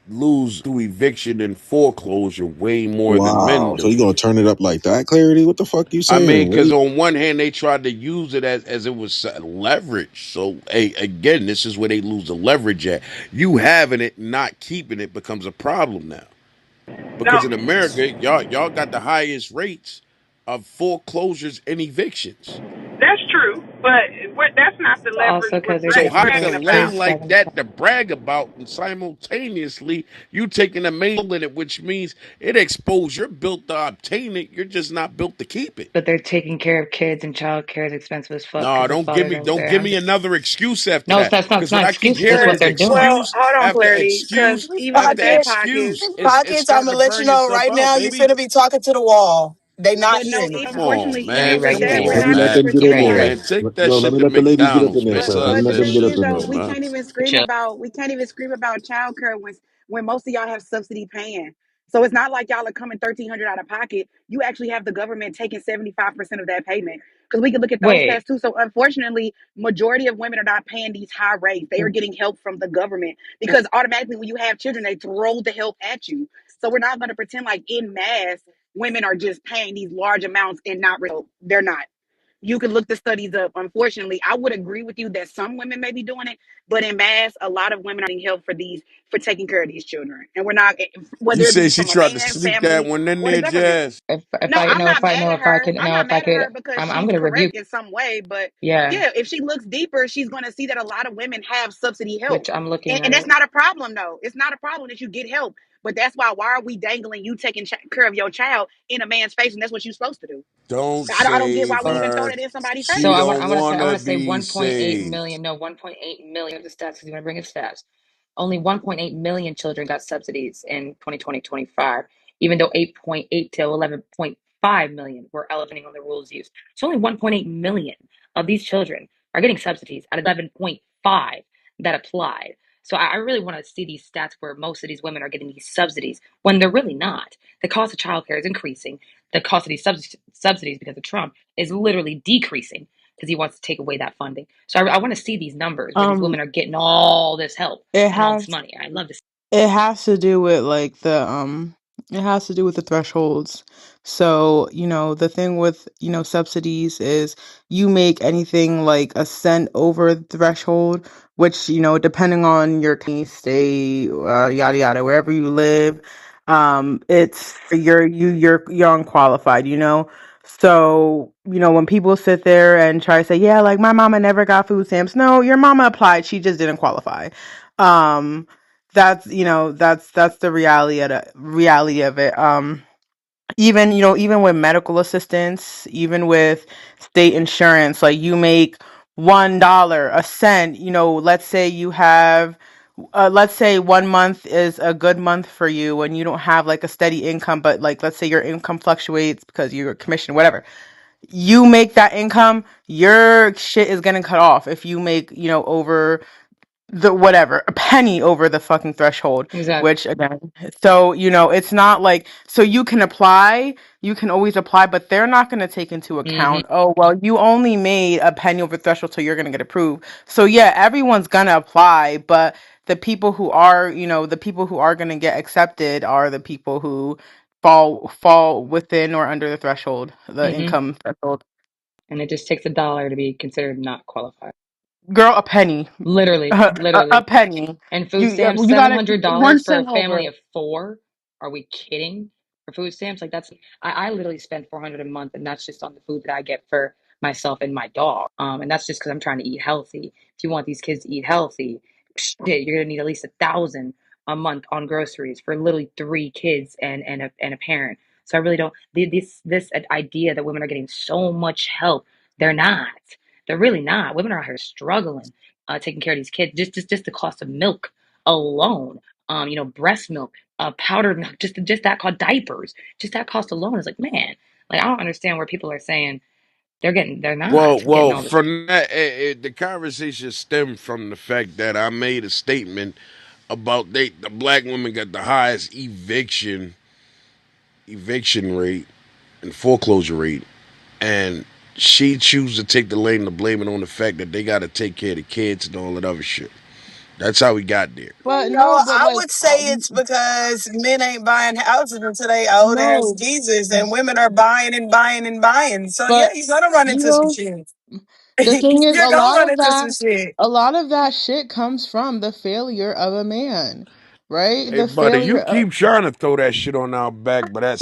lose to eviction and foreclosure way more than men Wow. So do. you gonna turn it up like that, Clarity? What the fuck you I mean, saying? What because you on one hand, they tried to use it as it was leverage. So, hey, again, this is where they lose the leverage at. You having it, not keeping it becomes a problem now. No, Because in America, y'all got the highest rates of foreclosures and evictions. that's true, but that's not the leverage Also, we're because they're So how taking can care a bragging of lane about. kids by like that themselves. to brag about and simultaneously you taking a mail in it, which means it exposed you're built to obtain it, you're just not built to keep it. But they're taking care of kids, and child care is expensive as fuck No, because the father's always don't give there. me another excuse after No, that. that's not. It's Because what not I keep excuses. That's hearing what is they're doing. excuse Hold on, after Clarity, because excuse even with after their Pockets, pockets, excuse. It's pockets, I'm starting gonna to let you burn know itself right out, now, you baby. finna be talking to the wall. They not but no, hearing Come you. on, unfortunately, Yeah, man. even you're right. with You're Come right. that, You're we're on, right. maybe not let gonna man. them get Come in pretend on, like. there. man. Take that No, shit to let the ladies get up But in McDonald's, there man. but It's first. Let us but me the let them that get thing up is in though, there. we man. can't even scream about child care when most of y'all have subsidy paying. So it's not like y'all are coming 1,300 out of pocket. You actually have the government taking 75% of that payment. Because we can look at those Wait. stats too. So unfortunately, majority of women are not paying these high rates. They are getting help from the government because automatically when you have children, they throw the help at you. So we're not going to pretend like in mass women are just paying these large amounts and not real. They're not. You can look the studies up. Unfortunately, I would agree with you that some women may be doing it, but in mass, a lot of women are getting help for taking care of these children, and we're not, You whether it say be she from a tried to man, sneak that family, one in or the there, government. Jazz. If No, I I'm know not if I mad know at if I her. could I'm know not if I mad at could her because I'm she's gonna review. correct in some way. But Yeah, yeah, if she looks deeper, she's going to see that a lot of women have subsidy help, which I'm looking and at that's it. not a problem. Though it's not a problem that you get help, but that's why are we dangling you taking care of your child in a man's face, and that's what you're supposed to do. Don't I don't get why save we So even throw her. that in somebody's so She face. don't I want wanna to say be 1.8 saved. million. No, 1.8 million of the stats because you want to bring in stats. Only 1.8 million children got subsidies in 2020 25. even though 8.8 to 11.5 million were eligible on the rules used. So only 1.8 million of these children are getting subsidies out of 11.5 that applied. So I really want to see these stats where most of these women are getting these subsidies when they're really not. The cost of childcare is increasing. The cost of these subsidies because of Trump is literally decreasing because he wants to take away that funding. So I want to see these numbers where these Um, women are getting all this help it and all this has money. I love to see. it has to do with like it has to do with the thresholds. So, the thing with, subsidies is you make anything like a cent over the threshold, which, depending on your county, state, yada yada, wherever you live, it's you're unqualified, So, when people sit there and try to say, yeah, like my mama never got food stamps. No, your mama applied, she just didn't qualify. Um, that's the reality of it. Even even with medical assistance, even with state insurance, like you make $1 a cent. Let's say you have let's say one month is a good month for you when you don't have like a steady income, but like let's say your income fluctuates because you're a commission, whatever. You make that income, your shit is gonna cut off if you make, over the whatever a penny over the fucking threshold, Exactly. which again, so it's not like, so you can always apply, but they're not going to take into Hmm. account, oh well, you only made a penny over threshold, so you're going to get approved. So yeah, everyone's going to apply, but the people who are going to get accepted are the people who fall within or under the threshold, the Hmm. income threshold. And it just takes $1 to be considered not qualified. Girl, a penny. Literally, A literally. penny. And food You stamps, you seven gotta hundred one dollars for a cent family over. of four. Are we kidding? For food stamps, like that's I literally spend 400 a month, and that's just on the food that I get for myself and my dog. And that's just because I'm trying to eat healthy. If you want these kids to eat healthy, shit, you're gonna need at least 1,000 a month on groceries for literally three kids and a parent. So I really don't this idea that women are getting so much help. They're not. They're really not. Women are out here struggling taking care of these kids. Just the cost of milk alone. Breast milk, powdered milk, just that called diapers. Just that cost alone is like, man, like I don't understand where people are saying they're not getting Well, all this. from that, the conversation stemmed from the fact that I made a statement about the black women got the highest eviction rate and foreclosure rate, and she chooses to take the lane to blame it on the fact that they got to take care of the kids and all that other shit. That's how we got there. But No, no, but I like would say it's because men ain't buying houses until they old ass no, geezers, and women are buying and buying and buying. So yeah, but you're gonna run you into some know shit. the thing is, You're gonna run into some shit. a lot of that shit comes from the failure of a man, right? Hey, The buddy, you failure of keep trying to throw that shit on our back, but at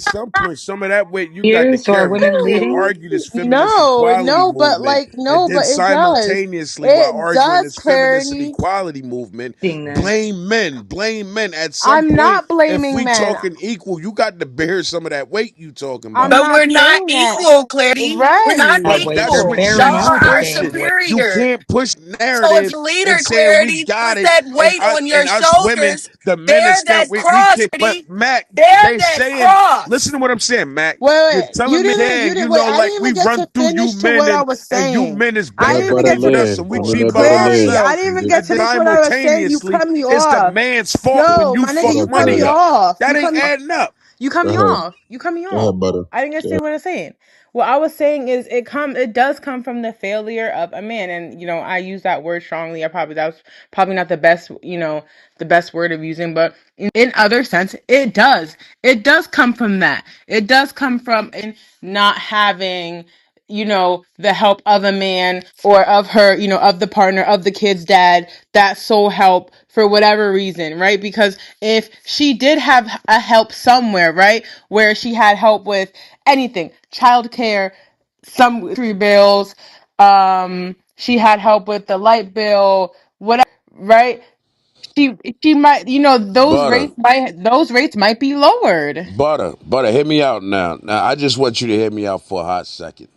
some point, some of that weight you got to Years, so are carry. You women can't leading? argue this feminist no, equality no, but movement like and no, then but it does, simultaneously, while arguing this feminist and Clarity. equality movement, Seeing this. blame men. Blame men. At some I'm point, not if blaming we men. talking equal, you got to bear some of that weight you talking I'm about. But not we're not saying that. equal, Clarity. We're not Right. What But weight that's you're equal. what bearing she's Y'all out are pushing. there. You superior. can't push So if narrative and leader saying we Clarity got put it, that weight on your and us women, shoulders, the bear minister, that we cross, can't. But Clarity. Mac, Bear they that saying, cross. listen to what I'm saying, Mac. You're Wait, telling me, yeah, you didn't you wait. know, I like didn't we even get run to through you finish to men, what I was and you saying. men is I Let didn't a even better brother get than to us, live. and we Let cheat a by brother Clarity. live. I ourselves. didn't even Nigga. get And to then finish what I was saying. You simultaneously, cut me it's the off. man's fault when No, you my nigga, fuck What you up, cut money me Butter? up. off. That ain't adding up. You cut Go me ahead. off. You cut me Go ahead, off. Butter. I didn't Go understand ahead. what I'm saying. What I was saying is it does come from the failure of a man. And I use that word strongly. That's probably not the best, the best word of using, but in other sense, it does. It does come from that. It does come from in not having the help of a man or of her, of the partner, of the kid's dad, that sole help for whatever reason, right? Because if she did have a help somewhere, right, where she had help with anything, childcare, some three bills, she had help with the light bill, whatever, right? She she might, Butter, those rates might be lowered. butter, hear me out now. Now, I just want you to hear me out for a hot second.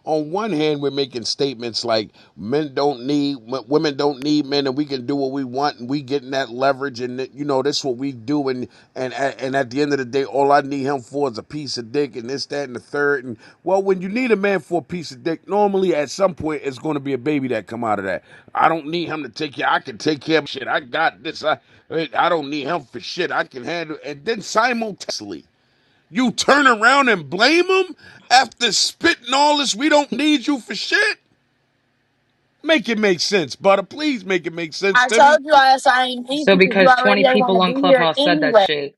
on one hand, we're making statements like women don't need men, and we can do what we want, and we getting that leverage, and that's what we do, and at the end of the day, all I need him for is a piece of dick, and this, that, and the third. And well, when you need a man for a piece of dick, normally at some point it's going to be a baby that come out of that. I don't need him to take care. I can take care of shit. I got this. I don't need him for shit. I can handle. And then simultaneously, you turn around and blame him after spitting all this. We don't need you for shit. Make it make sense, butter. Please make it make sense I to me. told you I ain't need So you because you because already 20 ain't want people to on be here Clubhouse said that anyway. shit,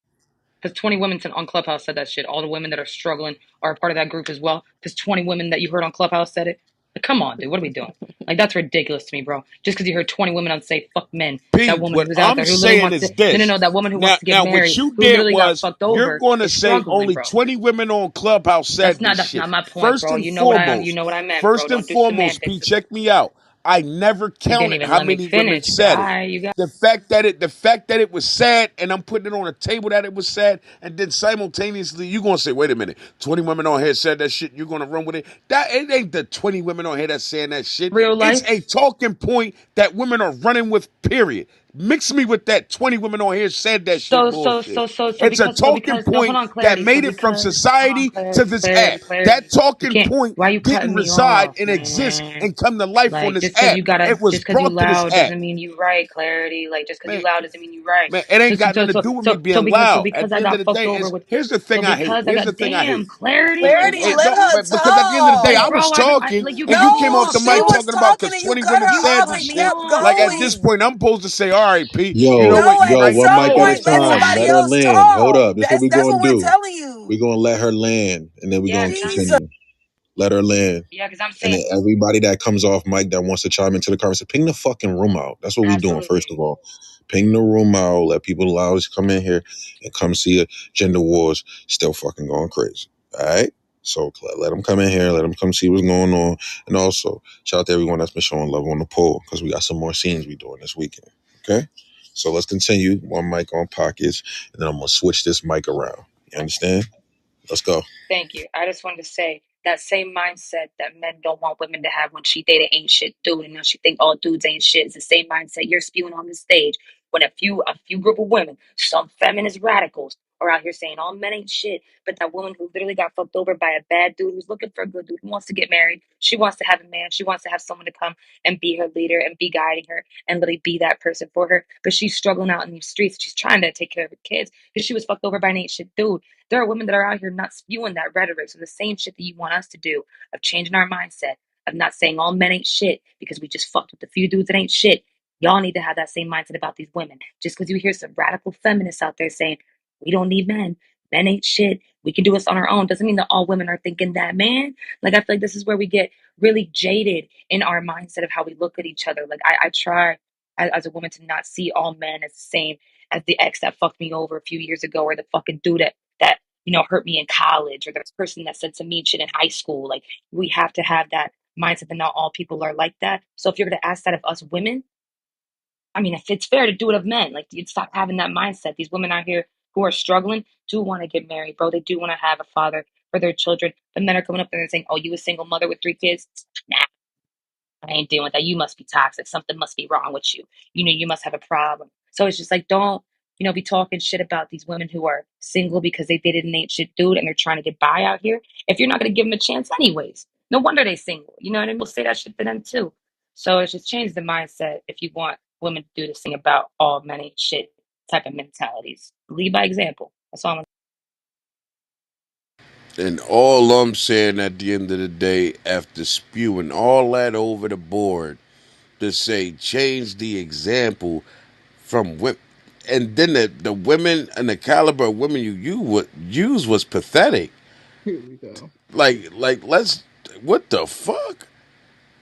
because 20 women on Clubhouse said that shit. All the women that are struggling are a part of that group as well. Because 20 women that you heard on Clubhouse said it. Like, come on, dude. What are we doing? Like, that's ridiculous to me, bro. Just because you heard 20 women on say fuck men, that Pete, woman what who's out I'm there who literally saying wants to, is no, no, this. no, that woman who Now, wants to get now what married, you who did literally got was fucked you're over, going to is say struggling, only bro. 20 women on Clubhouse said this That's shit. not my point, First bro. and You know what you foremost, know what I meant, bro. first and Don't do foremost, Pete, semantics. check me out. I never You didn't counted even how let me many women finish, said it. guy. You got The fact that it was sad, and I'm putting it on a table that it was sad, and then simultaneously you're gonna say, wait a minute, 20 women on here said that shit, you're gonna run with it. That it ain't the 20 women on here that's saying that shit. real It's life. a talking point that women are running with, period. Mix me with that 20 women on here said that shit bullshit. It's a talking Because, no, hold point on, that clarity. So made it from because, hold on, society to this app. That clarity. You talking can't, point why you didn't cutting me reside off, and exist man? and come to life on Like, this app. It was just because you brought to this loud app. doesn't mean you right, clarity. Like, just because you Man, loud doesn't mean you right. man, it So, ain't so, got so, nothing to so, do with me so, so being because, so loud. At because the I end of got the fucked day, over is with, here's the so thing I hate. because I Here's the got, thing I damn, hate. clarity, like, And, Clarity, what? and let no, her because at the end of the day, Like, I talk. was bro, talking like, you and got you me came off No, the off, she mic bro. was talking about talking because and you 20 cut women her You said off this cut and me shit. kept off, Like at bro. this going. point, I'm supposed to say, all right, Pete, you know No, what, you at right, some you One might got mic at to a point, chill let time. out. somebody Let her else land. Hold talk. up. This is what we're That's gonna what we're do. telling We're you. gonna let her land, and then we're Yeah, gonna because Jesus. continue. Let her land. I'm And saying, then everybody that comes off mic that wants to chime into the conversation, ping the fucking room out. That's what we doing, first absolutely. of all. Ping the room out. Let people allow us to come in here and come see it. Gender wars still fucking going crazy. All right? So let them come in here. Let them come see what's going on. And also, shout out to everyone that's been showing love on the poll because we got some more scenes we doing this weekend. Okay? So let's continue. One mic on pockets, and then I'm going to switch this mic around. You understand? Let's go. Thank you. I just wanted to say that same mindset that men don't want women to have when she dated ain't shit dude, and now she think all dudes ain't shit is the same mindset you're spewing on the stage. When a few group of women, some feminist radicals, are out here saying all men ain't shit, but that woman who literally got fucked over by a bad dude who's looking for a good dude who wants to get married, she wants to have a man, she wants to have someone to come and be her leader and be guiding her and literally be that person for her. But she's struggling out in these streets. She's trying to take care of her kids because she was fucked over by an ain't shit dude. There are women that are out here not spewing that rhetoric. So the same shit that you want us to do of changing our mindset, of not saying all men ain't shit because we just fucked with a few dudes that ain't shit. Y'all need to have that same mindset about these women. Just because you hear some radical feminists out there saying, we don't need men, men ain't shit, we can do this on our own, doesn't mean that all women are thinking that, man. Like, I feel like this is where we get really jaded in our mindset of how we look at each other. Like, I try as a woman to not see all men as the same as the ex that fucked me over a few years ago, or the fucking dude that hurt me in college, or the person that said some mean shit in high school. Like, we have to have that mindset that not all people are like that. So if you're going to ask that of us women, I mean, if it's fair to do it of men, like, you'd stop having that mindset. These women out here who are struggling do want to get married, bro. They do want to have a father for their children. The men are coming up there and saying, oh, you a single mother with 3 kids? Nah, I ain't dealing with that. You must be toxic. Something must be wrong with you. You must have a problem. So it's just like, don't, be talking shit about these women who are single because they dated an ain't shit dude and they're trying to get by out here. If you're not going to give them a chance anyways, no wonder they single. You know what I mean? We'll say that shit to them too. So it's just change the mindset if you want women to do this thing about all men ain't shit type of mentalities. Lead by example. That's all I'm. And all I'm saying at the end of the day, after spewing all that over the board, to say change the example from women, and then the women and the caliber of women you would use was pathetic. Here we go. Like let's, what the fuck?